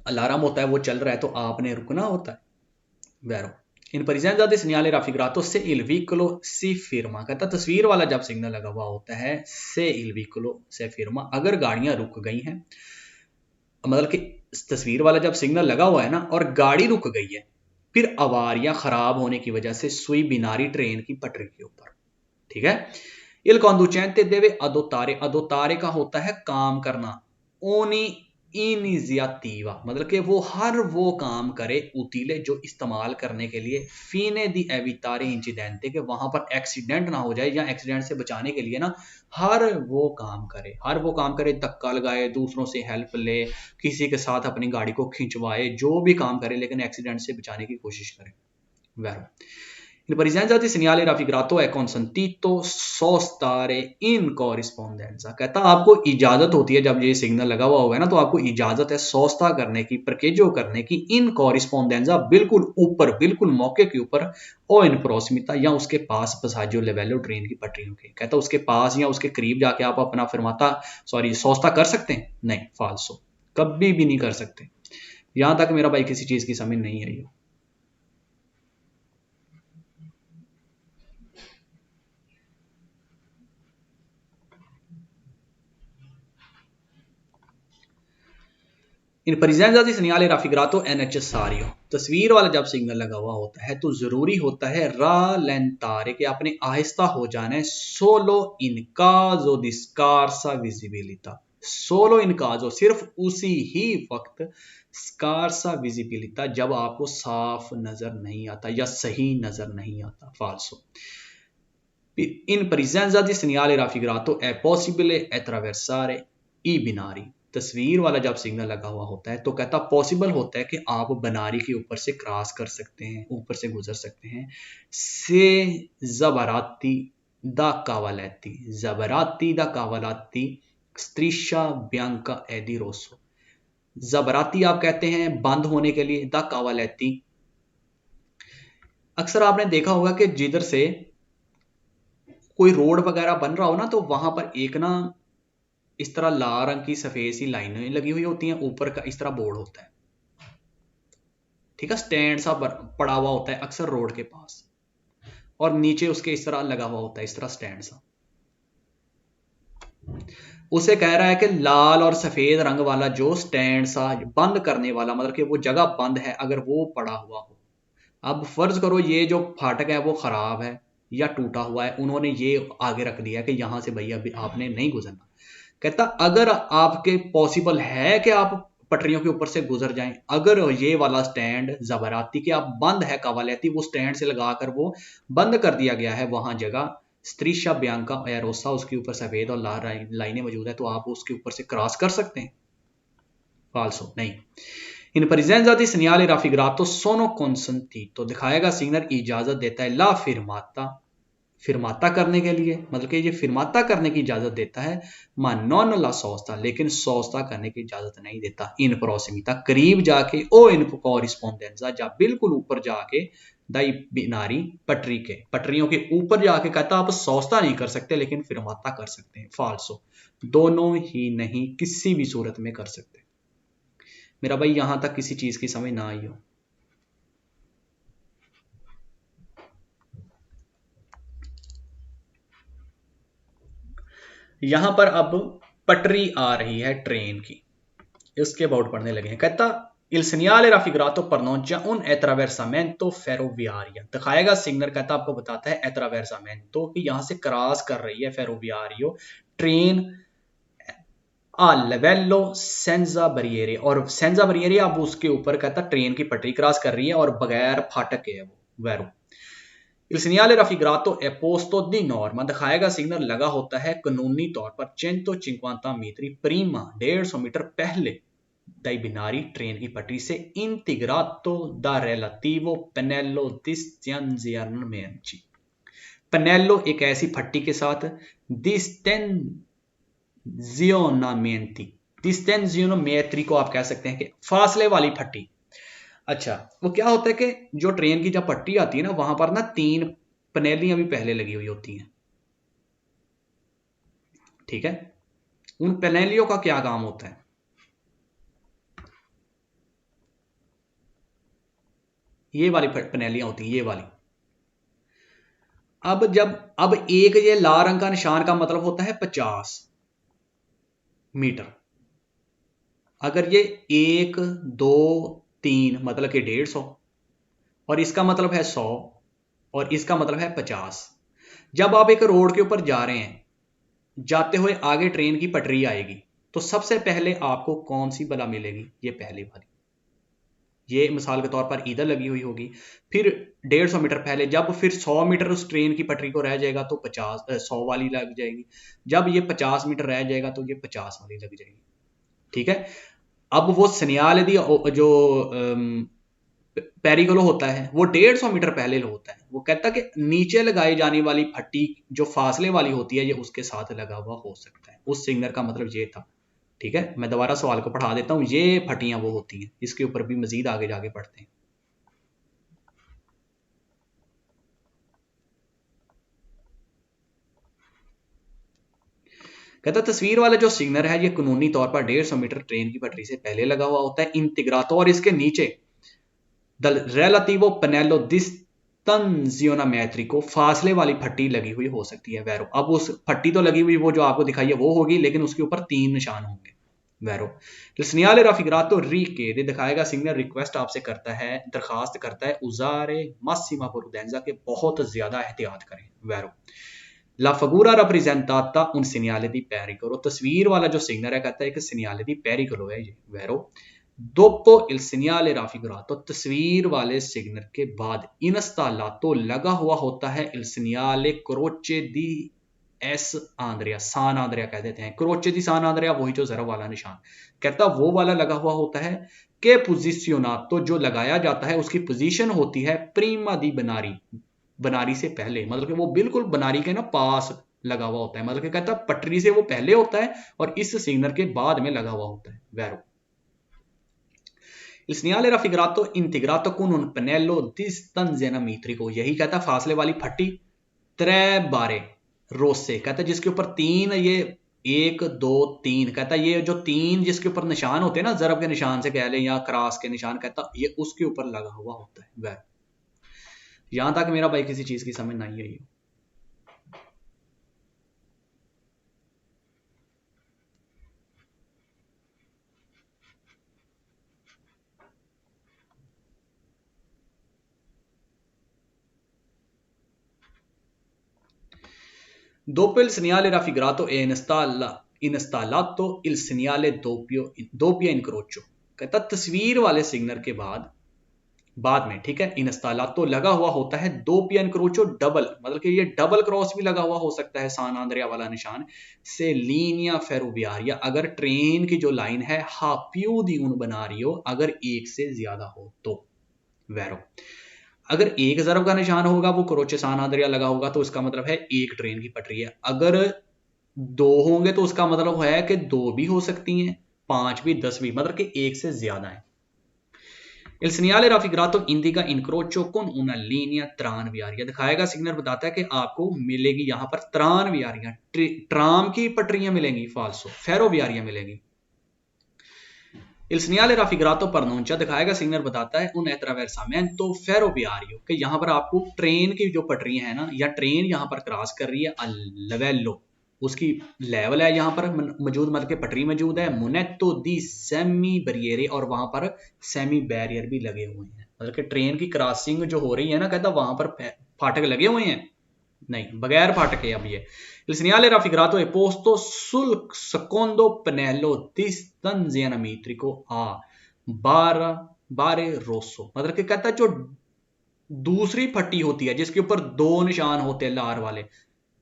अलार्म होता है वो चल रहा है तो आपने रुकना होता है। वैरो इन presenza di segnale raffigurato se il veicolo si ferma, कहता तस्वीर वाला जब सिग्नल लगा हुआ होता है से il veicolo se ferma, अगर गाड़ियां रुक गई हैं, मतलब कि तस्वीर वाला जब सिग्नल लगा हुआ है ना और गाड़ी रुक गई है, फिर अवारियां खराब होने की वजह से सुई बिनारी ट्रेन की पटरी के ऊपर, ठीक है। il conducente deve adottare, adottare का होता है काम करना। ओनी इनिशिएटिवा, मतलब कि वो हर वो काम करे उतीले जो इस्तेमाल करने के लिए फीने दी एवितारे इंसिडेंटे, के वहां पर एक्सीडेंट ना हो जाए या एक्सीडेंट से बचाने के लिए ना हर वो काम करे। हर वो काम करे, धक्का लगाए, दूसरों से हेल्प ले, किसी के साथ अपनी गाड़ी को खिंचवाए, जो भी काम करे लेकिन एक्सीडेंट से बचाने की कोशिश करे। Vero in presenza di segnale raffigurato è consentito sostare in corrispondenza, कहता आपको इजाजत होती है जब ये सिग्नल लगा हुआ होगा ना तो आपको इजाजत है सोस्ता करने की, परकेजो करने की, इन कॉरिस्पोंडेंजा बिल्कुल ऊपर, बिल्कुल मौके के ऊपर, ओ इन प्रोसिमिता या उसके पास, पसाजो लेवेलो ट्रेन की पटरियों के, कहता उसके पास या उसके करीब जाके आप अपना फरमाता सोस्ता कर सकते हैं? नहीं, फाल्सो, कभी भी नहीं कर सकते। यहां तक मेरा भाई किसी चीज की समझ नहीं आई हो। इन presenza di segnale raffigurato è necessario, तस्वीर वाला जब सिग्नल लगा हुआ होता है तो जरूरी होता है rallentare, कि आपने आहिस्ता हो जाना है। solo in caso di scarsa visibilità, solo in caso सिर्फ उसी ही वक्त, scarsa visibilità जब आपको साफ नजर नहीं आता या सही नजर नहीं आता। फाल्सो in presenza di segnale raffigurato è possibile attraversare i binari, तस्वीर वाला जब सिग्नल लगा हुआ होता है तो कहता पॉसिबल होता है कि आप बनारी के ऊपर से क्रॉस कर सकते हैं, ऊपर से गुजर सकते हैं। से जबराती दा कावालेती, जबराती दा कावालाती स्त्रीशा ब्यांका एदी रोसो, जबराती आप कहते हैं बंद होने के लिए, दा कावालेती अक्सर आपने देखा होगा कि जिधर से कोई रोड वगैरह बन रहा हो ना तो वहां पर एक ना इस तरह लाल रंग की सफेद सी लाइनें लगी हुई होती हैं, ऊपर का इस तरह बोर्ड होता है, ठीक है, स्टैंड सा पड़ा हुआ होता है अक्सर रोड के पास, और नीचे उसके इस तरह लगा हुआ होता है इस तरह स्टैंड सा। उसे कह रहा है कि लाल और सफेद रंग वाला जो स्टैंड सा बंद करने वाला, मतलब कि वो जगह बंद है, अगर वो पड़ा हुआ हो, अब फर्ज करो ये जो फाटक है वो खराब है या टूटा हुआ है, उन्होंने ये आगे रख दिया कि यहां से भैया आपने नहीं गुजरना। कहता अगर आपके पॉसिबल है कि आप पटरियों के ऊपर से गुजर जाएं, अगर ये वाला स्टैंड जबराती के आप बंद है, कावालेती वो स्टैंड से लगाकर वो बंद कर दिया गया है वहां जगह, स्त्रीशा ब्यांका एरोसा उसके ऊपर सफेद और लाल लाइनें मौजूद है, तो आप उसके ऊपर से क्रॉस कर सकते हैं। फाल्सो, नहीं। इन presenza di segnale raffigurato sono consentito, दिखाएगा सिग्नल इजाजत देता है ला फिरमाता, फिरमाता करने के लिए, मतलब कि ये फिरमाता करने की इजाजत देता है। मा नॉन ला सोस्ता, लेकिन सोस्ता करने की इजाजत नहीं देता। इन प्रोसिमिता करीब जाके, ओ इन कॉरिस्पोंडेंसा जब बिल्कुल ऊपर जाके, दाई बिनारी पटरी के, पटरियों के ऊपर जाके कहता आप सौस्ता नहीं कर सकते लेकिन फिरमाता कर सकते हैं। फाल्सो, दोनों ही नहीं, किसी भी सूरत में कर सकते। मेरा भाई यहां तक किसी चीज की समझ ना आई हो? यहां पर अब पटरी आ रही है ट्रेन की, इसके अबाउट पढ़ने लगे हैं। कहता il segnale raffigurato pronuncia un attraversamento ferroviario, दिखाएगा सिग्नल, कहता आपको बताता है attraversamento कि यहां से क्रॉस कर रही है ferroviario ट्रेन आ livello senza barriere, और senza barriere अब उसके ऊपर कहता ट्रेन की पटरी क्रॉस कर रही है और बगैर फाटक के है वो, Vero. Il segnale raffigurato è posto di norma, दिखाएगा सिग्नल लगा होता है कानूनी तौर पर 150 मीटर prima, 150 मीटर पहले dai binari ट्रेन की पटरी से integrato da relativo pannello di stanziamenti, पनेलो एक ऐसी पट्टी के साथ डिस्टेंजियोनामेंटी, डिस्टेंजियोनोमेट्री को आप कह सकते हैं कि फासले वाली पट्टी। अच्छा, वो क्या होता है कि जो ट्रेन की जब पट्टी आती है ना, वहां पर ना 3 पनेलियां भी पहले लगी हुई होती हैं, ठीक है। उन पनेलियों का क्या काम होता है? ये वाली पनेलियां होती हैं, ये वाली। अब एक ये लाल रंग का निशान का मतलब होता है 50 मीटर। अगर ये 1 2 3 मतलब कि 150, और इसका मतलब है 100, और इसका मतलब है 50। जब आप एक रोड के ऊपर जा रहे हैं, जाते हुए आगे ट्रेन की पटरी आएगी, तो सबसे पहले आपको कौन सी बला मिलेगी? ये पहले वाली। ये मिसाल के तौर पर इधर लगी हुई होगी, फिर 150 मीटर पहले, जब फिर 100 मीटर उस ट्रेन की पटरी को रह जाएगा तो 100 वाली लग जाएगी। जब ये 50 मीटर रह जाएगा तो ये 50 वाली लग जाएगी, ठीक है। अब वो सनियाल यदि जो पेरिगोलो होता है वो 150 मीटर पहले होता है, वो कहता कि नीचे लगाई जाने वाली फट्टी जो फासले वाली होती है ये उसके साथ लगा हुआ हो सकता है। उस सिग्नल का मतलब ये था, ठीक है। मैं दोबारा सवाल को पढ़ा देता हूं, ये फटियां वो होती हैं, इसके ऊपर भी मजीद आगे जाके पढ़ते हैं। कहता तस्वीर वाला जो सिग्नल है ये कानूनी तौर पर 150 मीटर ट्रेन की पटरी से पहले लगा हुआ होता है, इंटीग्रातो, और इसके नीचे द रेलाटिवो पनेलो दिस तंजियोनामेट्री को फासले वाली फट्टी लगी हुई हो सकती है, वैरो। अब उस फट्टी तो लगी हुई वो जो आपको दिखाई है वो होगी, लेकिन उसके ऊपर 3 निशान होंगे, वैरो। सिग्नल राफिग्रातो री के दिखाएगा सिग्नल रिक्वेस्ट आपसे करता है, दरखास्त करता है उजारे मासिमा प्रूडेंजा के बहुत ज्यादा एहतियात करें, वैरो। ला फगूरा rappresentata un segnale di pericolo, तस्वीर वाला जो सिग्नल है कहता है कि segnale di pericolo है ये, Vero. dopo il segnale raffigurato, तस्वीर वाले सिग्नल के बाद installato लगा हुआ होता है il segnale croce di san andrea, सान आंद्रिया कह देते हैं, क्रोचे दी सान आंद्रिया वही जो जरा वाला निशान, कहता वो वाला लगा हुआ होता है के पोजिशनातो, जो लगाया जाता है उसकी पोजीशन होती है प्रीमा दी बनारी, बनारी से पहले, मतलब कि वो बिल्कुल बनारी के ना पास लगा हुआ होता है, मतलब कि कहता पटरी से वो पहले होता है और इस सिग्नल के बाद में लगा हुआ होता है, Vero. Il segnale raffigurato integrato con un pannello di stanziamento, यही कहता फासले वाली फट्टी 3 बारे रोसे, कहता जिसके ऊपर 3 ये 1 2 3, कहता ये जो 3 जिसके ऊपर निशान होते हैं ना, जरब के निशान से कह लें या क्रॉस के निशान, कहता ये उसके ऊपर लगा हुआ होता है, वैरो। यहां तक मेरा भाई किसी चीज की समझ नहीं आई। Dopo il segnale raffigurato è installato il segnale doppio incrocio, कहता तस्वीर वाले सिग्नल के बाद में, ठीक है, इंस्टालातो लगा हुआ होता है दोppio incrocio डबल, मतलब कि ये डबल क्रॉस भी लगा हुआ हो सकता है, सान आंद्रिया वाला निशान से लीनिया फेरोवियारिया, अगर ट्रेन की जो लाइन है हा più di un binario, अगर एक से ज्यादा हो तो, वैरो। अगर एक ज़रब का निशान होगा वो क्रोचे सान आंद्रिया लगा होगा तो इसका मतलब है एक ट्रेन की पटरी है, अगर 2 होंगे तो उसका मतलब है कि 2 भी हो सकती हैं, 5 भी, 10 भी, मतलब कि एक से ज्यादा है। Il segnale raffigurato indica incrocio con una linea tranviaria, दिखाएगा सिग्नल बताता है कि आपको मिलेगी यहां पर tranviaria, ट्राम की पटरियां मिलेंगी, फाल्सो, फेरोवियारिया मिलेगी। Il segnale raffigurato pronuncia दिखाएगा सिग्नल बताता है un attraversamento ferroviario, कि यहां पर आपको ट्रेन की जो पटरियां है ना, या ट्रेन यहां पर क्रॉस कर रही है a livello, उसकी लेवल है यहां पर मौजूद, मतलब कि पटरी मौजूद है, मुनेटो दी सेमी बैरियर, और वहां पर सेमी बैरियर भी लगे हुए हैं, मतलब कि ट्रेन की क्रॉसिंग जो हो रही है ना, कहता वहां पर फाटक लगे हुए हैं, नहीं, बगैर फाटक है। अब ये Il segnale raffigurato è posto sul secondo pannello distanziametrico a बारे रोसो, मतलब कि कहता है जो दूसरी पट्टी होती है जिसके ऊपर दो निशान होते हैं लाल वाले,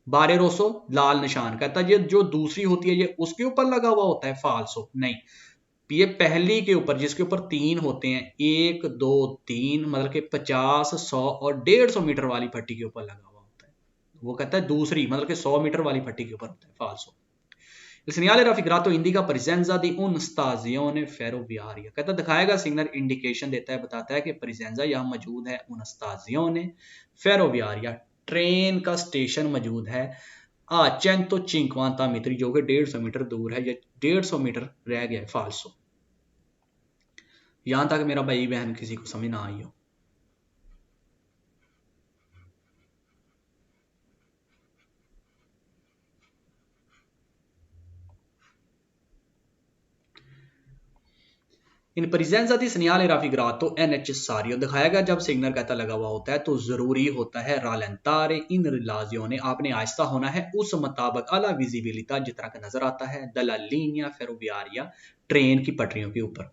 बारे रोसो लाल निशान, कहता है ये जो दूसरी होती है ये उसके ऊपर लगा हुआ होता है, फाल्सो, नहीं, ये पहली के ऊपर जिसके ऊपर 3 होते हैं, 1 2 3, मतलब कि 50 100 और 150 मीटर वाली पट्टी के ऊपर लगा हुआ होता है, वो कहता है दूसरी, मतलब कि 100 मीटर वाली पट्टी के ऊपर होता है, फाल्सो। Il segnale raffigurato indica presenza di un stazione ferroviaria, कहता दिखाएगा सिग्नल, इंडिकेशन देता है, बताता है कि प्रेजेंजा यहाँ मौजूद है, un stazione ferroviaria, ट्रेन का स्टेशन मौजूद है, 150 मीटर, जो कि 150 मीटर दूर है, या 150 मीटर रह गया है, फाल्सो। यहां तक मेरा भाई बहन किसी को समझ ना आई हो? इन presenza di segnale raffigurato è necessario, दिखाएगा जब सिग्नल कहता लगा हुआ होता है तो जरूरी होता है rallentare in relazione, आपने आहिस्ता होना है उस मुताबिक alla visibilità, जितना का नजर आता है, della linea ferroviaria, ट्रेन की पटरियों के ऊपर।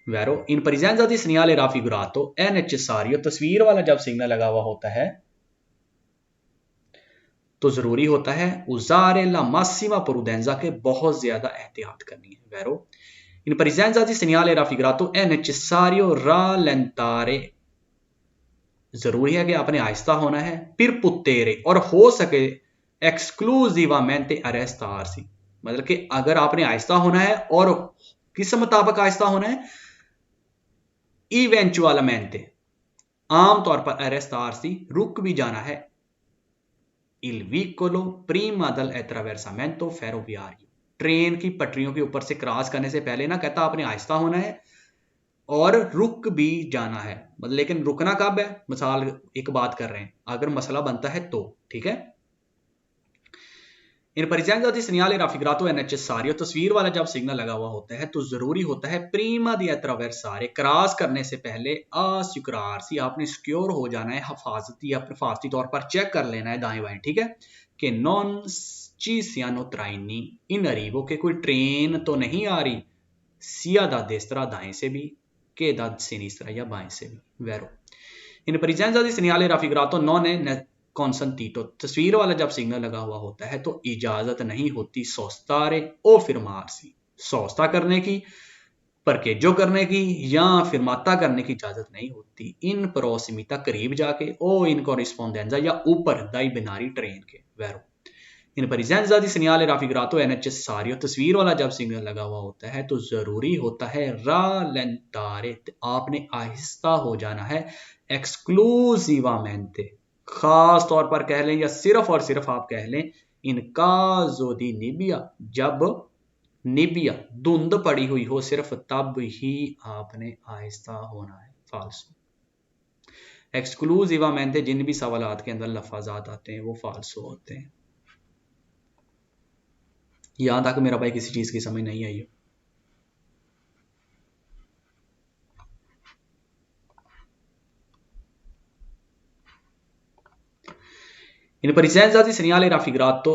Vero, in presenza di segnale raffigurato è necessario, तस्वीर वाला जब सिग्नल लगा हुआ होता है तो जरूरी होता है usare la massima prudenza, के बहुत ज्यादा एहतियात करनी है। Vero, in presenza di segnale raffigurato è necessario rallentare, जरूरी है कि आपने आहिस्ता होना है, फिर पुत्तेरे, और हो सके एक्सक्लूसिवामेंटे arrestarsi, मतलब कि अगर आपने आहिस्ता होना है और किस मुताबिक आहिस्ता होना है, इवेंचुअलमेंटे, आमतौर पर arrestarsi, रुक भी जाना है, il vicolo prima del attraversamento ferroviario, train की पटरियों के ऊपर से क्रॉस करने से पहले ना, कहता आपने आहिस्ता होना है और रुक भी जाना है, मतलब लेकिन रुकना कब है, मिसाल एक बात कर रहे हैं, अगर मसला बनता है तो, ठीक है। इन presenza di segnale raffigurato è necessario, तस्वीर वाला जब सिग्नल लगा हुआ होता है तो जरूरी होता है prima di attraversare, क्रॉस करने से पहले assicurarsi, आपने सिक्योर हो जाना है, हिफाजती या हिफाजती तौर पर चेक कर लेना है दाएं बाएं, ठीक है, कि non ci siano traini in arrivo, के कोई ट्रेन तो नहीं आ रही, sia da destra, दाएं से भी, che da sinistra, या बाएं से भी। Vero, in presenza di segnale raffigurato non è consentito, तस्वीर वाला जब सिग्नल लगा हुआ होता है तो इजाजत नहीं होती sostare o fermarsi, सोस्ता करने की, परकेजो करने की, या फिरमाता करने की इजाजत नहीं होती, इन prossimità, करीब जाके, o in corrispondenza, या ऊपर दाई बिनारी ट्रेन के। Vero, इन presenza di segnale raffigurato è necessario, तस्वीर वाला जब सिग्नल लगा हुआ होता है तो जरूरी होता है rallentare, आपने आहिस्ता हो जाना है, exclusivamente, खास तौर पर कह लें या सिर्फ और सिर्फ आप कह लें, इन caso di nebbia, जब निबिया, धुंध पड़ी हुई हो, सिर्फ तब ही आपने आहिस्ता होना है, फाल्सो। एक्सक्लूसिवामेंटे, जिन भी सवालात के अंदर लफाजात आते हैं वो फाल्सो होते हैं। यहां तक मेरा भाई किसी चीज की समझ नहीं आई हो? In presenza di segnale raffigurato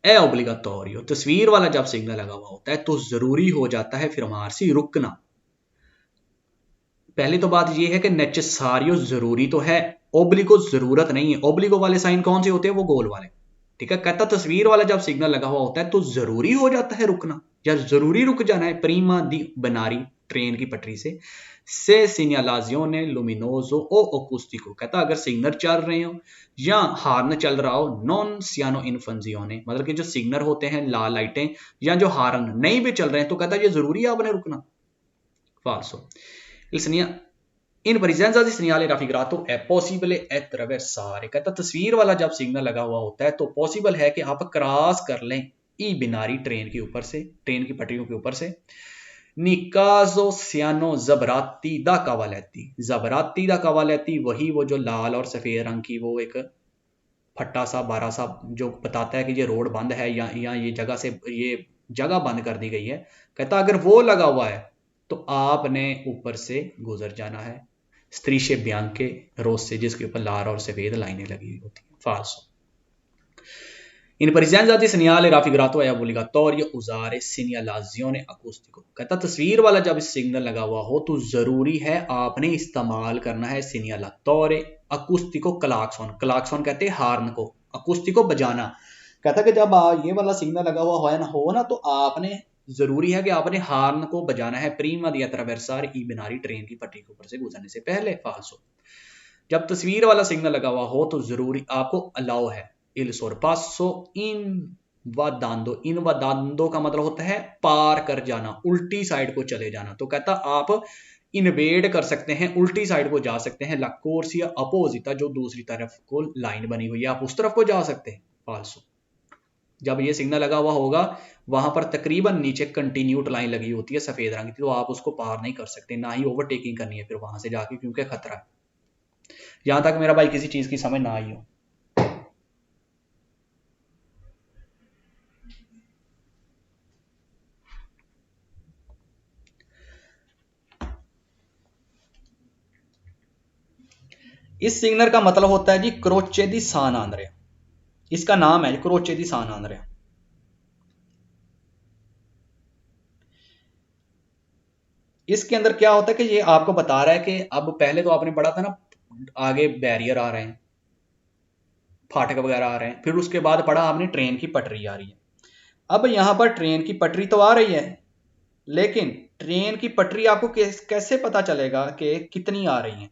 è obbligatorio, तस्वीर वाला जब सिग्नल लगा हुआ होता है तो जरूरी हो जाता है fermarsi, रुकना। पहली तो बात यह है कि नेसेसारियो जरूरी तो है, ओब्लिगो जरूरत नहीं है। ओब्लिगो वाले साइन कौन से होते हैं, वो गोल वाले, ठीक है। कहता तस्वीर वाला जब सिग्नल लगा हुआ होता है तो जरूरी हो जाता है रुकना, या जरूरी रुक जाना है, प्रीमा दी बनारी, ट्रेन की पटरी से segnalazione luminoso o acustico, कहता अगर सिग्नल चल रहे हो या हार्न चल रहा हो, non siano in funzione, मतलब कि जो सिग्नल होते हैं लाल लाइटें या जो हार्न नहीं भी चल रहे हैं तो कहता ये जरूरी है आपने रुकना, फाल्सो। In presenza di segnale raffigurato è possibile attraversare, कहता तस्वीर वाला जब सिग्नल लगा हुआ होता है तो पॉसिबल है कि आप क्रॉस कर लें ई बिनारी ट्रेन के ऊपर से, ट्रेन की पटरियों के ऊपर से। निकाजो सियानो जबराती दा कावालेती, जबराती दा कावालेती वही वो जो लाल और सफेद रंग की वो एक फट्टा सा बारह सा जो बताता है कि ये रोड बंद है या ये जगह से ये जगह बंद कर दी गई है। कहता अगर वो लगा हुआ है तो आपने ऊपर से गुजर जाना है। स्त्रीशे बियांके रोस्से, जिसके ऊपर लाल और सफेद लाइनें लगी हुई होती हैं। फाल्सो। In presenza di segnale raffigurato è obbligatorio usare segnalazione acustico, कहता तस्वीर वाला जब सिग्नल लगा हुआ हो तो जरूरी है आपने इस्तेमाल करना है segnatore acustico क्लाक्सन। क्लाक्सन कहते हैं हार्न को, अकुस्टिको बजाना। कहता कि जब ये वाला सिग्नल लगा हुआ हो ना तो आपने जरूरी है कि आपने हार्न को बजाना है प्रीमा दी attraversare ई बिनारी ट्रेन की पटरी के ऊपर से गुजरने से पहले। फाल्सो। जब तस्वीर वाला सिग्नल लगा हुआ हो तो जरूरी आपको अलाउ है il sorpasso invadando, इनवादांदो का मतलब होता है पार कर जाना, उल्टी साइड को चले जाना। तो कहता आप इन्वेड कर सकते हैं, उल्टी साइड को जा सकते हैं। ला कोर्सिया अपोजिटा, जो दूसरी तरफ को लाइन बनी हुई है आप उस तरफ को जा सकते हैं। फाल्सो। जब ये सिग्नल लगा हुआ होगा वहां पर तकरीबन नीचे कंटिन्यूट लाइन लगी होती है सफेद रंग की, तो आप उसको पार नहीं कर सकते, ना ही ओवरटेकिंग करनी है फिर वहां से जाके, क्योंकि खतरा है। यहां तक मेरा भाई किसी चीज की समझ ना आई हो। इस सिग्नल का मतलब होता है जी क्रोचे दी सान आंद्रिया, इसका नाम है क्रोचे दी सान आंद्रिया। इसके अंदर क्या होता है कि ये आपको बता रहा है कि अब पहले तो आपने पढ़ा था ना आगे बैरियर आ रहे हैं, फाटक वगैरह आ रहे हैं, फिर उसके बाद पढ़ा आपने ट्रेन की पटरी आ रही है। अब यहां पर ट्रेन की पटरी तो आ रही है, लेकिन ट्रेन की पटरी आपको कैसे पता चलेगा कि कितनी आ रही है?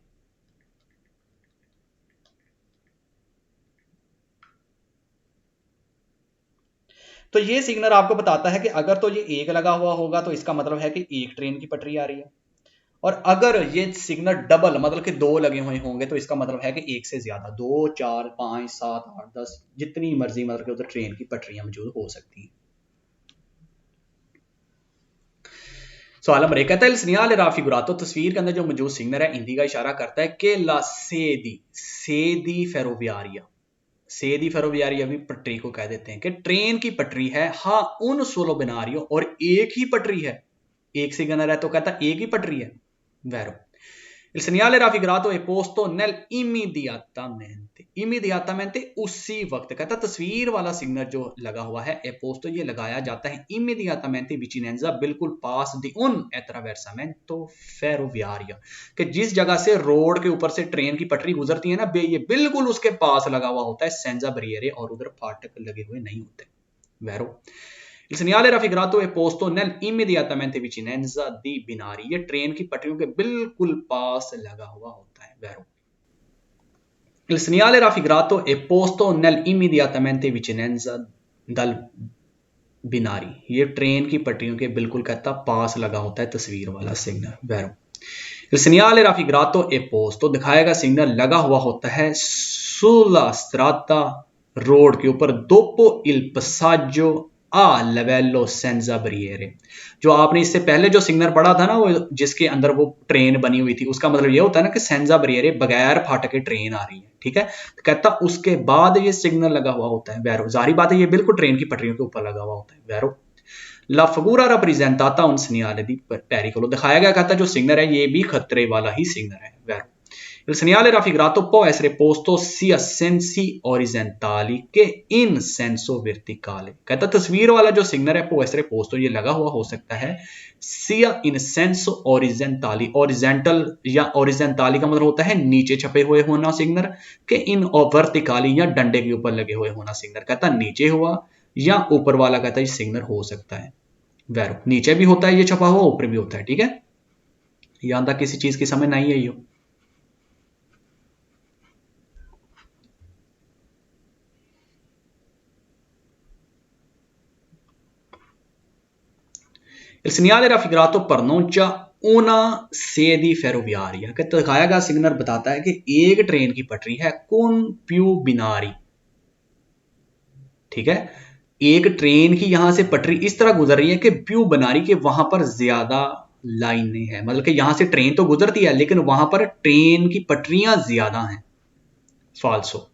तो ये सिग्नल आपको बताता है कि अगर तो ये एक लगा हुआ होगा तो इसका मतलब है कि एक ट्रेन की पटरी आ रही है, और अगर ये सिग्नल डबल मतलब कि दो लगे हुए होंगे तो इसका मतलब है कि एक से ज्यादा, 2 4 5 7 8 10 जितनी मर्जी मतलब कि उधर ट्रेन की पटरियां मौजूद हो सकती हैं। सवाल नंबर 1 कहता है सिग्नल राफिगुरातो, तस्वीर के अंदर जो मौजूद सिग्नल है हिंदी का इशारा करता है कि ला सेदी फेरोवियारिया, सेदी फेरोवियारिया भी पटरी को कह देते हैं कि ट्रेन की पटरी है। हाँ उन 16 बिनारियों, और एक ही पटरी है, एक सिग्नल है तो कहता एक ही पटरी है। Vero. Il segnale raffigurato è posto immediatamente उसी वक्त, कहता तस्वीर वाला सिग्नल जो लगा हुआ है ए पोस्तो, ये लगाया जाता है immediatamente vicinanza, बिल्कुल पास di un attraversamento ferroviario, कि जिस जगह से रोड के ऊपर से ट्रेन की पटरी गुजरती है ना ये बिल्कुल उसके पास लगा हुआ होता है सेंजा बरिएरे, और उधर फाटक लगे हुए नहीं होते। Vero. Il segnale raffigurato è posto nell'immediatamente vicinanza di binari, ये ट्रेन की पटरियों के बिल्कुल पास लगा हुआ होता है। Vero. Il segnale raffigurato è posto nell'immediatamente vicinanza dal binari, ये ट्रेन की पटरियों के बिल्कुल कहता पास लगा होता है तस्वीर वाला signal. Vero. Il segnale raffigurato è posto, दिखाएगा सिग्नल लगा हुआ होता है sulla strada, रोड के ऊपर, dopo il passaggio a livello senza barriere, जो आपने इससे पहले जो सिग्नल पढ़ा था ना वो जिसके अंदर वो ट्रेन बनी हुई थी, उसका मतलब ये होता है ना कि सेंजा बरिएरे, बगैर फाटक के ट्रेन आ रही है। ठीक है, तो कहता उसके बाद ये सिग्नल लगा हुआ होता है। वैरो, जाहिर बात है ये बिल्कुल ट्रेन की पटरियों के ऊपर लगा हुआ होता है। वैरो ला फगूरा rappresentata un segnale di pericolo, दिखाया गया कहता जो सिग्नल है ये भी खतरे वाला ही सिग्नल है। Vero. Il segnale raffigurato può essere posto sia sensi orizzontali che in senso verticale, कहता तस्वीर वाला जो सिग्नल है può essere posto, ये लगा हुआ हो सकता है sia in senso orizzontali, orizontal या orizzontali का मतलब होता है नीचे छपे हुए होना सिग्नल, के in verticali या डंडे के ऊपर लगे हुए होना सिग्नल, कहता नीचे हुआ या ऊपर वाला, कहता है सिग्नल हो सकता है। वैरो, नीचे भी होता है ये छपा हुआ, ऊपर भी होता है। ठीक है, यहां तक किसी चीज की समझ नहीं आई हो। Il segnale raffigurato pronuncia una sedi ferroviaria के दिखाया गया सिग्नल बताता है कि एक ट्रेन की पटरी है con più binari, ठीक है। एक ट्रेन की यहां से पटरी इस तरह गुजर रही है कि प्यू बनारी के वहां पर ज्यादा लाइनें हैं, मतलब कि यहां से ट्रेन तो गुजरती है लेकिन वहां पर ट्रेन की पटरियां ज्यादा हैं। फाल्सो।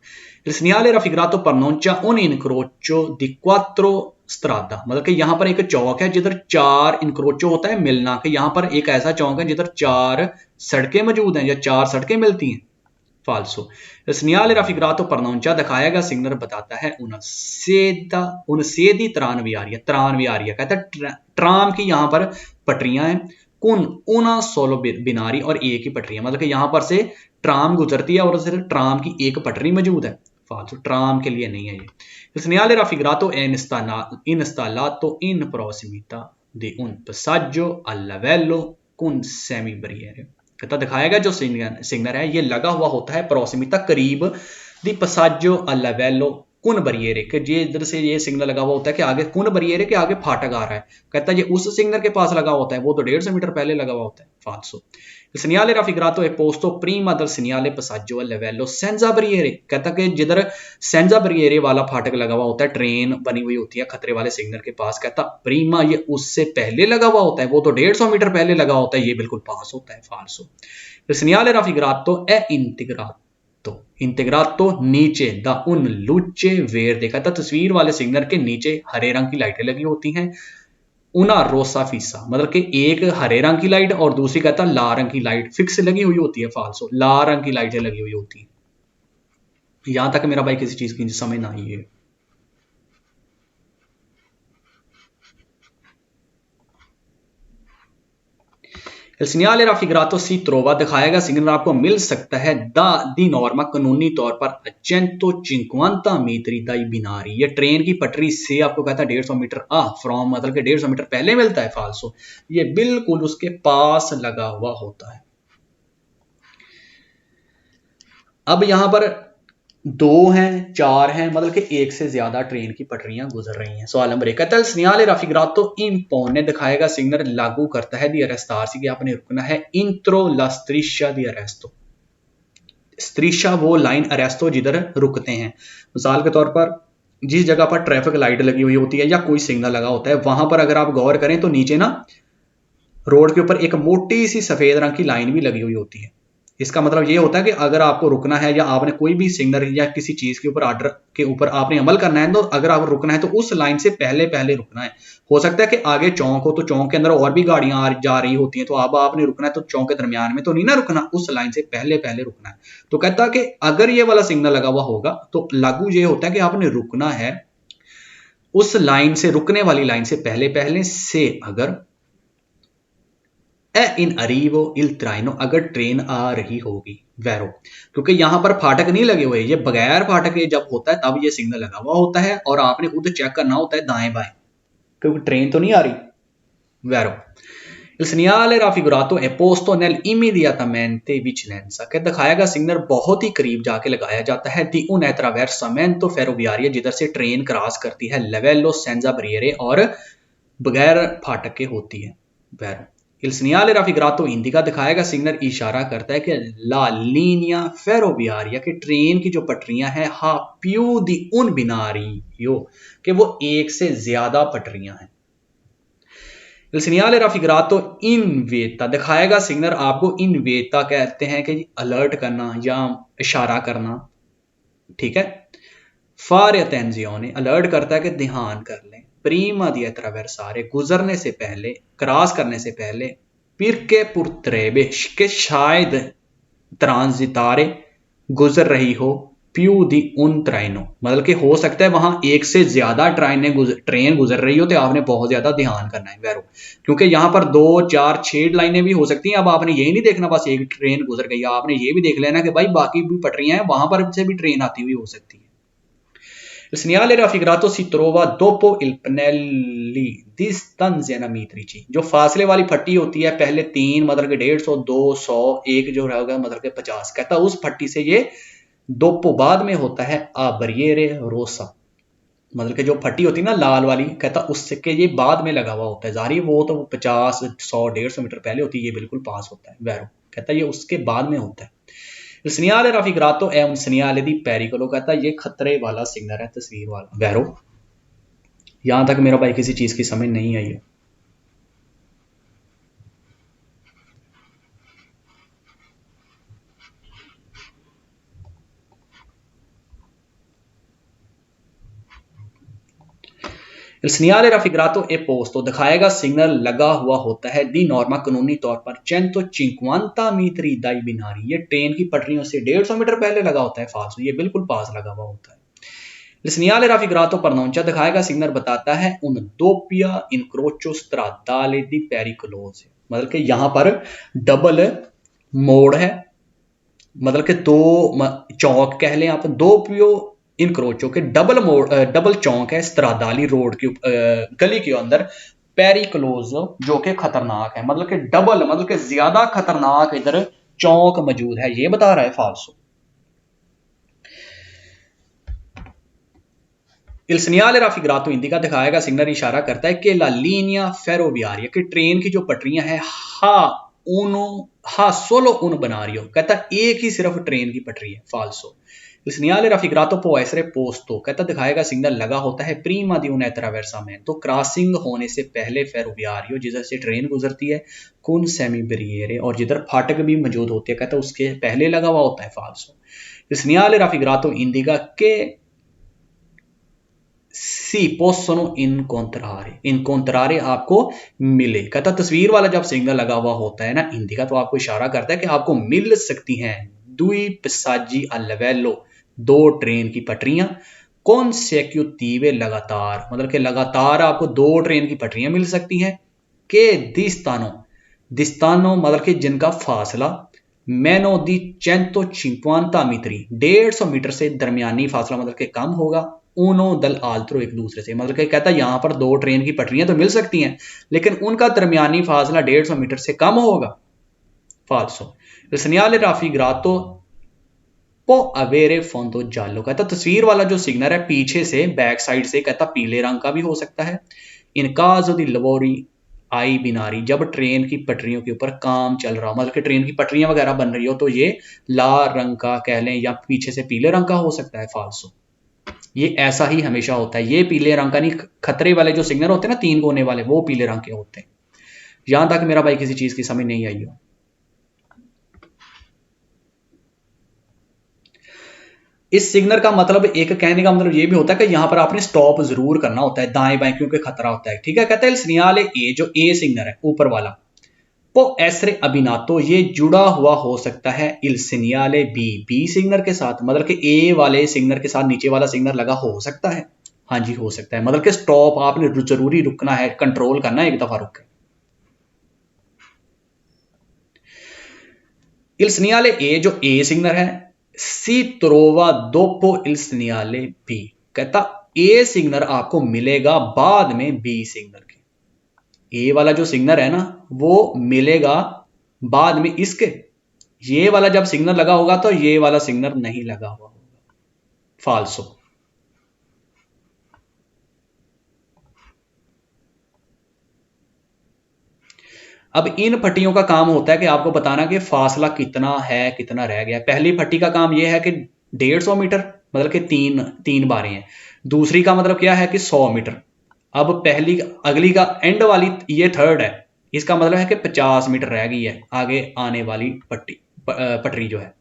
Il segnale raffigurato pronuncia un incrocio di quattro strada, मतलब कि यहां पर एक चौक है जिधर 4 इनक्रोचो होता है मिलना, कि यहां पर एक ऐसा चौक है जिधर 4 सड़कें मौजूद हैं या 4 सड़कें मिलती हैं। फाल्सो। Il segnale raffigurato pronuncia दिखाया गया सिग्नल बताता है una sedi tranviaria, tranviaria कहता है ट्राम की यहां पर पटरियां हैं, कौन una solo binari और एक ही पटरियां, मतलब कि यहां पर से ट्राम गुजरती है और सिर्फ ट्राम की एक पटरी मौजूद है। फाल्सो, ट्राम के लिए नहीं है ये। Il segnale raffigurato è installato in prossimità di un passaggio a livello con semibarriere, कहता दिखाया गया जो सिग्नल है ये लगा हुआ होता है प्रोसिमिता करीब दी पसाजो अल्लावेलो कुन बरियरे, कि ये इधर से ये सिग्नल लगा हुआ होता है कि आगे कुन बरियरे के आगे फाटक आ रहा है, कहता है ये उस सिग्नल के पास लगा होता है, वो तो 150 मीटर पहले लगा हुआ होता है। फाल्सो। Il segnale raffigurato è posto prima del segnale passaggio a livello senza barriere, कहता कि जिधर सेंजा बरियरे वाला फाटक लगा हुआ होता है, ट्रेन बनी हुई होती है खतरे वाले सिग्नल के पास, कहता प्रीमा ये उससे पहले लगा हुआ होता है, वो तो 150 मीटर पहले लगा होता है, ये बिल्कुल पास होता है। फाल्सो। Il segnale raffigurato è integrato नीचे दा उन लुचे वेर, कहता तस्वीर वाले सिग्नल के नीचे हरे रंग की लाइटें लगी होती हैं, उना रोसा फीसा, मतलब कि एक हरे रंग की लाइट और दूसरी कहता लाल रंग की लाइट फिक्स लगी हुई होती है। फाल्सो, लाल रंग की लाइटें लगी हुई होती है। यहां तक मेरा भाई किसी चीज की समझ ना आई है। Il segnale raffigurato si trova दिखाया गया सिग्नल आपको मिल सकता है दी नॉर्मा कानूनी तौर पर 150 मीटर dai binari, ये ट्रेन की पटरी से आपको कहता है 150 मीटर फ्रॉम, मतलब कि 150 मीटर पहले मिलता है। फाल्सो, ये बिल्कुल उसके पास लगा हुआ होता है। अब यहां पर 2 हैं 4 हैं, मतलब कि एक से ज्यादा ट्रेन की पटरियां गुजर रही हैं। सवाल नंबर 1 कहता है segnale raffigurato impone दिखाएगा सिग्नल लागू करता है दी arrestarsi कि आपने रुकना है entro la striscia di arresto, स्त्रिशा वो लाइन अरेस्टो जिधर रुकते हैं। मिसाल के तौर पर जिस जगह पर ट्रैफिक लाइट लगी हुई होती है या कोई सिग्नल लगा होता है, वहां पर अगर आप गौर करें तो नीचे ना रोड के ऊपर एक मोटी सी सफेद रंग की लाइन भी लगी हुई होती है। इसका मतलब ये होता है कि अगर आपको रुकना है या आपने कोई भी सिग्नल या किसी चीज के ऊपर ऑर्डर के ऊपर आपने अमल करना है, तो अगर आप रुकना है तो उस लाइन से पहले पहले रुकना है। हो सकता है कि आगे चौक हो तो चौक के अंदर और भी गाड़ियां जा रही होती हैं, तो अब आपने रुकना है तो चौक के दरमियान में तो नहीं ना रुकना, उस लाइन से पहले पहले रुकना है। तो कहता है कि अगर ये वाला सिग्नल लगा हुआ होगा तो लागू ये होता है कि आपने रुकना है उस लाइन से, रुकने वाली लाइन से पहले पहले से, अगर इन अरीवो इल ट्राइनो, अगर ट्रेन आ रही होगी। वैरो, क्योंकि यहां पर फाटक नहीं लगे हुए, ये बगैर फाटक जब होता है तब ये सिग्नल लगा हुआ होता है और आपने खुद चेक करना होता है दाएं बाएं, क्योंकि ट्रेन तो नहीं आ रही। Vero. Il segnale raffigurato è posto nell'immediatamente vicinanza, che दिखाएगा सिग्नल बहुत ही करीब जाके लगाया जाता है di un attraversamento ferroviario, जिधर से ट्रेन क्रॉस करती है livello senza barriere और बगैर फाटक के होती है। Vero. Il segnale raffigurato indica दिखाएगा सिग्नल इशारा करता है कि la linea ferroviaria, कि ट्रेन की जो पटरियां हैं ha più di un binario, कि वो एक से ज्यादा पटरियां हैं। Il segnale raffigurato invita दिखाएगा सिग्नल आपको इनवेटा कहते हैं कि अलर्ट करना या इशारा करना, ठीक है। fare attenzione अलर्ट करता है कि ध्यान कर लें, prima di attraversare गुजरने से पहले, क्रॉस करने से पहले, perché potrebbe कि शायद transitare गुजर रही हो più di un treno, मतलब कि हो सकता है वहां एक से ज्यादा ट्रेन गुजर रही हो, तो आपने बहुत ज्यादा ध्यान करना है। वैरो, क्योंकि यहाँ पर 2 4 6 लाइनें भी हो सकती हैं। अब आपने यही नहीं देखना बस एक ट्रेन गुजर गई, आपने ये भी देख लेना कि भाई बाकी भी पटरियां हैं, वहां पर से भी ट्रेन आती हुई हो सकती है। Il segnale raffigurato si trova dopo il pannelli di stanziamenti, जो फासले वाली फट्टी होती है पहले 3 मतलब के 150 200 एक जो रहेगा मतलब के 50, कहता उस फट्टी से ये दोपो बाद में होता है आ बरियरे रोसा, मतलब कि जो फट्टी होती है ना लाल वाली, कहता उसके ये बाद में लगा हुआ होता है। जारी वो तो 50, 100, 150 मीटर पहले होती है, ये बिल्कुल पास होता है वैरो। कहता ये उसके बाद में होता है। सनियाले राफिग्रातो è un segnale di pericolo, कहता ये खतरे वाला सिग्नल है, तस्वीर वाला वैरो। यहां तक मेरा भाई किसी चीज की समझ नहीं आई है। Il segnale raffigurato è posto दिखाएगा सिग्नल लगा हुआ होता है दी नॉर्मा कानूनी तौर पर 150 मीटर dai binari, ये ट्रेन की पटरियों से 150 मीटर पहले लगा होता है। फाल्सो, ये बिल्कुल पास लगा हुआ होता है। Il segnale raffigurato pronuncia दिखाएगा सिग्नल बताता है उन doppia incrocio stradale di pericolosi, मतलब कि यहाँ पर डबल मोड़ है, मतलब कि दो चौक कह लें आप, दो पियो इनक्रोचो के डबल मोड़, डबल चौक है स्त्रादाली रोड की गली के अंदर, पेरिक्लोज जो कि खतरनाक है, मतलब कि डबल, मतलब कि ज्यादा खतरनाक इधर चौक मौजूद है, ये बता रहा है फाल्सो। Il segnale raffigurato indica दिखाएगा सिग्नल इशारा करता है कि ला लीनिया फेरोवियारिया, कि ट्रेन की जो पटरियां हैं हा सोलो उन बना रही हो, कहता एक ही सिर्फ ट्रेन की पटरी है। फाल्सो। Il segnale raffigurato può essere posto, कहता दिखाएगा सिग्नल लगा होता है prima di un attraversamento, तो क्रॉसिंग होने से पहले फेरोवियारियो, जिधर से ट्रेन गुजरती है, con semi barriere, और जिधर फाटक भी मौजूद होती है, कहता उसके पहले लगा हुआ होता है। फाल्सो। Il segnale raffigurato indica che सी पोसोनो इनकोंट्रारे आपको मिले, कहता तस्वीर वाला जब सिग्नल लगा हुआ होता है ना इंडिका, तो आपको इशारा करता है कि आपको मिल सकती हैं दुई पैसेजी अल्वेलो, दो ट्रेन की पटरियां, कॉन्सेक्यूटिव लगातार, मतलब कि लगातार आपको दो ट्रेन की पटरियां मिल सकती हैं, के दिस्तानो मतलब कि जिनका फासला मैनो दी 150 मीटरी 150 मीटर से दरमियानी फासला, मतलब कि कम होगा, उनो दल आल्त्रो एक दूसरे से, मतलब कि कहता है यहां पर दो ट्रेन की पटरियां तो मिल सकती हैं लेकिन उनका दरमियानी फासला 150 मीटर से कम होगा। फाल्सो। segnale raffigurato può avere fondo giallo, कहता तस्वीर वाला जो सिग्नल है पीछे से, बैक साइड से, कहता पीले रंग का भी हो सकता है। इन caso di lavori आई बिनारी, जब ट्रेन की पटरियों के ऊपर काम चल रहा हो, मतलब कि ट्रेन की पटरियां वगैरह बन रही हो, तो ये लाल रंग का कह लें या पीछे से पीले रंग का हो सकता है। फाल्सो। ये ऐसा ही हमेशा होता है, ये पीले रंग का नहीं, खतरे वाले जो सिग्नल होते हैं ना 3 कोने वाले, वो पीले रंग के होते हैं। यहां तक मेरा भाई किसी चीज की समझ नहीं आई हो। इस सिग्नल का मतलब, एक कहने का मतलब ये भी होता है कि यहां पर आपने स्टॉप जरूर करना होता है दाएं बाएं, क्योंकि खतरा होता है। ठीक है, कहता है सिग्नल ए, जो ए सिग्नल है ऊपर वाला, तो ऐसरे अबिनातो, ये जुड़ा हुआ हो सकता है इल सिग्नल बी सिग्नल के साथ, मतलब कि ए वाले सिग्नल के साथ नीचे वाला सिग्नल लगा हो सकता है। हाँ जी, हो सकता है, मतलब कि स्टॉप आपने जरूरी रुकना है, कंट्रोल करना है, एक दफा रुक के। इल सिग्नल ए, जो ए सिग्नल है, सी ट्रोवा दोपो इल सिग्नल बी, कहता ए सिग्नल आपको मिलेगा बाद में बी सिग्नल के। ए वाला जो सिग्नल है ना वो मिलेगा बाद में इसके, ये वाला जब सिग्नल लगा होगा तो ये वाला सिग्नल नहीं लगा हुआ होगा। फाल्सो। अब इन पट्टियों का काम होता है कि आपको बताना कि फासला कितना है, कितना रह गया। पहली पट्टी का काम यह है कि 150 मीटर, मतलब कि तीन बारें हैं। दूसरी का मतलब क्या है कि 100 मीटर। अब पहली अगली का एंड वाली, ये थर्ड है, इसका मतलब है कि 50 मीटर रह गई है आगे आने वाली पटरी जो है।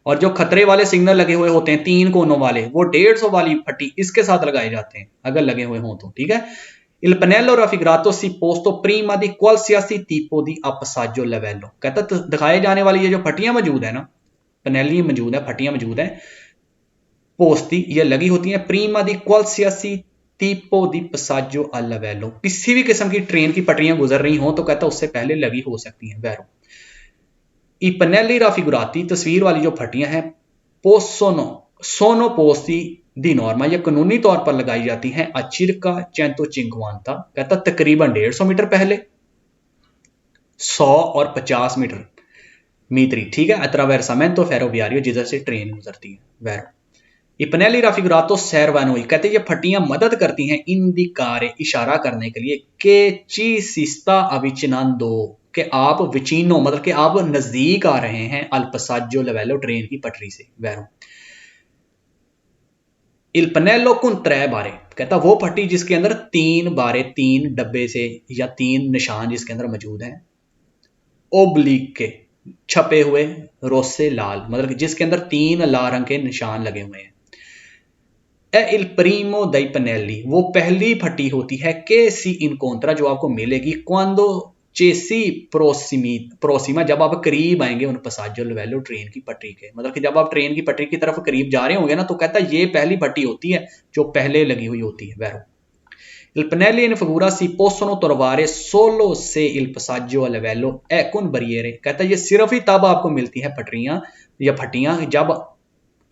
और जो खतरे वाले सिग्नल लगे हुए होते हैं 3 कोनों वाले, वो 150 वाली पट्टी इसके साथ लगाए जाते हैं अगर लगे हुए हों तो। ठीक है। Il pannello raffigurato si posto prima di qualsiasi tipo di passaggio livello, कहता दिखाए जाने वाली ये जो पट्टियां मौजूद है ना, पनेली मौजूद है, पट्टियां मौजूद है, पोस्ती ये लगी होती हैं प्रीमा दी qualsiasi tipo di passaggio a livello, किसी भी किस्म की ट्रेन की पटरियां गुजर रही हों तो कहता उससे पहले लगी हो सकती हैं वैरो। I pannelli raffigurati, तस्वीर वाली जो पट्टियां हैं, सोनो पोस्ती दी नॉर्मा, ये कानूनी तौर पर लगाई जाती हैं अचिरका 150, कहता तकरीबन 150 मीटर पहले, 100 और 50 मीटर मीटरी। ठीक है, अत्रावेरसामेंतो फेरोवियारियो, जिधर से ट्रेन गुजरती है वैरो। इपनेली राफिगुरातो सर्वानोई, कहते ये फटियां मदद करती हैं इंदिकारे, इशारा करने के लिए, के ची सिस्ता अविचिनांदो, कि आप विचिनो मतलब कि आप नजदीक आ रहे हैं, अल पसाजो लेवेलो, ट्रेन की पटरी से, वैरो। इल पनेलो कुन त्रै बारे, कहता वो फटी जिसके अंदर 3 बारे, 3 डब्बे से या 3 निशान जिसके अंदर मौजूद हैं, ओब्लिक के, छपे हुए, रोसे लाल, मतलब जिसके अंदर 3 लाल रंग के निशान लगे हुए हैं। ए इल प्रीमो दई पनेली, वो पहली फटी होती है, के सी इनकोंत्रा, जो आपको मिलेगी, क्वांदो चेसी प्रोसीमा, जब आप करीब आएंगे उन पसाजो लेवेलो, ट्रेन की पटरी के, मतलब कि जब आप ट्रेन की पटरी की तरफ करीब जा रहे होंगे ना, तो कहता है ये पहली फटी होती है जो पहले लगी हुई होती है, Vero. Il pannelli in figura si possono trovare solo se il passaggio a livello è con barriere, कहता है ये सिर्फ ही तब आपको मिलती है पटरियां या फटियां जब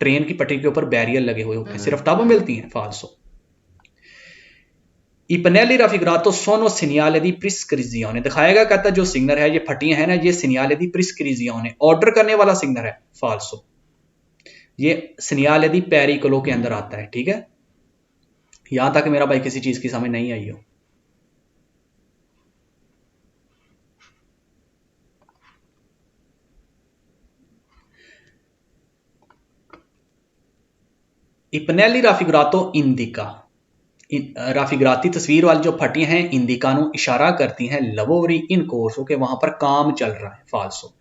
ट्रेन की पटरी के ऊपर बैरियर लगे हुए होते हैं, सिर्फ तब मिलती हैं, फाल्सो। I pannelli raffigurato sono segnale di prescrizione, दिखाएगा कहता जो सिग्नल है, ये फटियां है ना, ये segnale di prescrizione, ऑर्डर करने वाला सिग्नल है, फाल्सो। ये segnale di pericolo के अंदर आता है, ठीक है। यहां तक मेरा भाई किसी चीज की समझ नहीं आई हो। इपनेली राफिगुरातो इंदिका, राफिगराती तस्वीर वाली जो फटियां हैं इंदिका नु इशारा करती हैं लवोरी इन कोर्सो के, वहां पर काम चल रहा है, फाल्सो।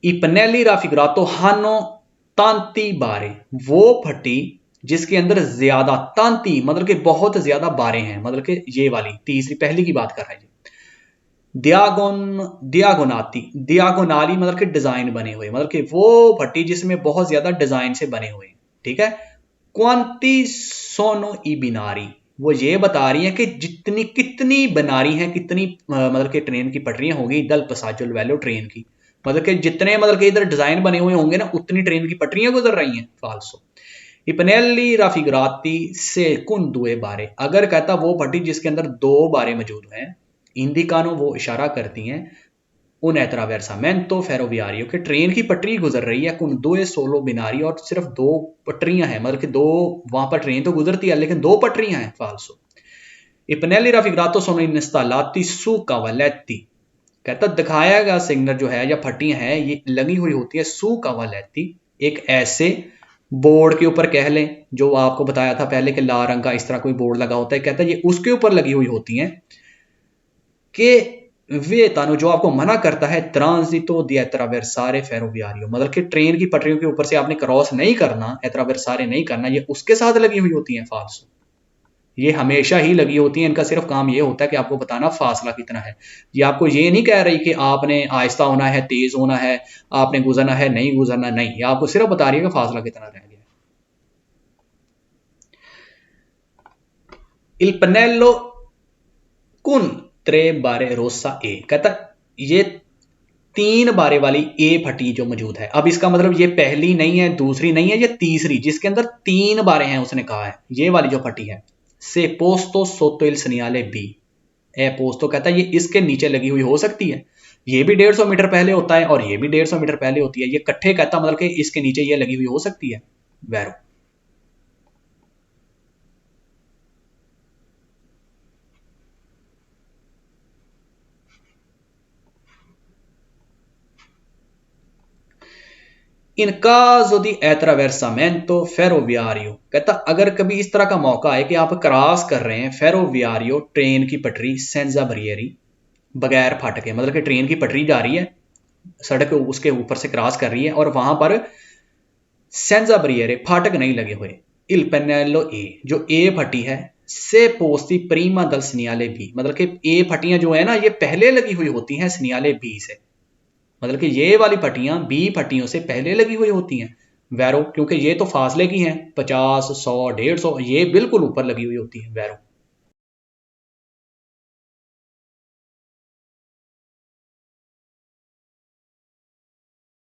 इपनेली राफिगरातो हानो तांती बारे, वो फटी जिसके अंदर ज्यादा, तांती मतलब कि बहुत ज्यादा बारे हैं, मतलब कि ये वाली तीसरी पहली की बात कर रहा है। दियागोनाली मतलब कि डिजाइन बने हुए, मतलब कि वो फटी जिसमें बहुत ज्यादा डिजाइन से बने हुए, ठीक है। क्वांटी सोनो ई बिनारी, वो ये बता रही है कि जितनी कितनी बनारी हैं, कितनी मतलब कि ट्रेन की पटरियां होंगी दल पसाजो लेवेलो, ट्रेन की, मतलब कि जितने मतलब कि इधर डिजाइन बने हुए होंगे ना, उतनी ट्रेन की पटरियां गुजर रही हैं, फाल्सो। इपनेली राफिगराती से कुन दुए बारे, अगर कहता वो फटी जिसके अंदर 2 बारे मौजूद हैं, इंदिकानो वो इशारा करती हैं उन attraversamento ferroviario के ट्रेन की पटरी गुजर रही है, कुन दो सोलो बिनारी, और सिर्फ 2 पटरियां हैं, मतलब कि 2 वहां पर ट्रेन तो गुजरती है लेकिन 2 पटरियां हैं, फाल्सो। I pannelli raffigurato sono installati su cavaletti, कहता दिखाया गया सिग्नल जो है या फटियां हैं ये लगी हुई होती है सू कावालेती, एक ऐसे बोर्ड के ऊपर कह लें, जो आपको बताया था पहले कि लाल रंग का इस तरह कोई बोर्ड लगा होता है, कहता है ये उसके ऊपर लगी हुई होती हैं कि वे तानो, जो आपको मना करता है ट्रांजिटो दी एट्रावेर्सारे फेरोवियारियो, मतलब कि ट्रेन की पटरियों के ऊपर से आपने क्रॉस नहीं करना, एट्रावेर्सारे नहीं करना, ये उसके साथ लगी हुई होती हैं, फाल्सो। ये हमेशा ही लगी होती हैं, इनका सिर्फ काम ये होता है कि आपको बताना फासला कितना है। ये आपको ये नहीं कह रही कि आपने आहिस्ता होना है, तेज होना है, आपने गुजरना है, नहीं गुजरना, नहीं, ये आपको सिर्फ बता रही है कि फासला कितना रह गया। Il pannello con 3 बारे रोसा ए, कहता ये 3 बारे वाली ए फटी जो मौजूद है, अब इसका मतलब ये पहली नहीं है, दूसरी नहीं है, ये तीसरी जिसके अंदर 3 बारे हैं, उसने कहा है ये वाली जो फटी है, से पोस्तो सोतो इल सनियाले बी, ए पोस्तो कहता है ये इसके नीचे लगी हुई हो सकती है, ये भी 150 मीटर पहले होता है और ये भी 150 मीटर पहले होती है, ये इकट्ठे कहता मतलब कि इसके नीचे ये लगी हुई हो सकती है, वैरो। इन caso di attraversamento ferroviario, कहता अगर कभी इस तरह का मौका आए कि आप क्रॉस कर रहे हैं फेरोवियारियो, ट्रेन की पटरी, सेंजा बरियरी, बगैर फाटके, मतलब कि ट्रेन की पटरी जा रही है, सड़क उसके ऊपर से क्रॉस कर रही है और वहां पर सेंजा बरियरे, फाटक नहीं लगे हुए, इल पेनेलो ए, जो ए फटी है, से पोस्ती प्रीमा दल सनियाले बी, मतलब कि ए फटियां जो है ना ये पहले लगी हुई होती हैं सनियाले बी से, मतलब कि ये वाली फटियां बी फटियों से पहले लगी हुई होती हैं, वैरो, क्योंकि ये तो फासले की हैं, 50, 100, 150, ये बिल्कुल ऊपर लगी हुई होती है, वैरो।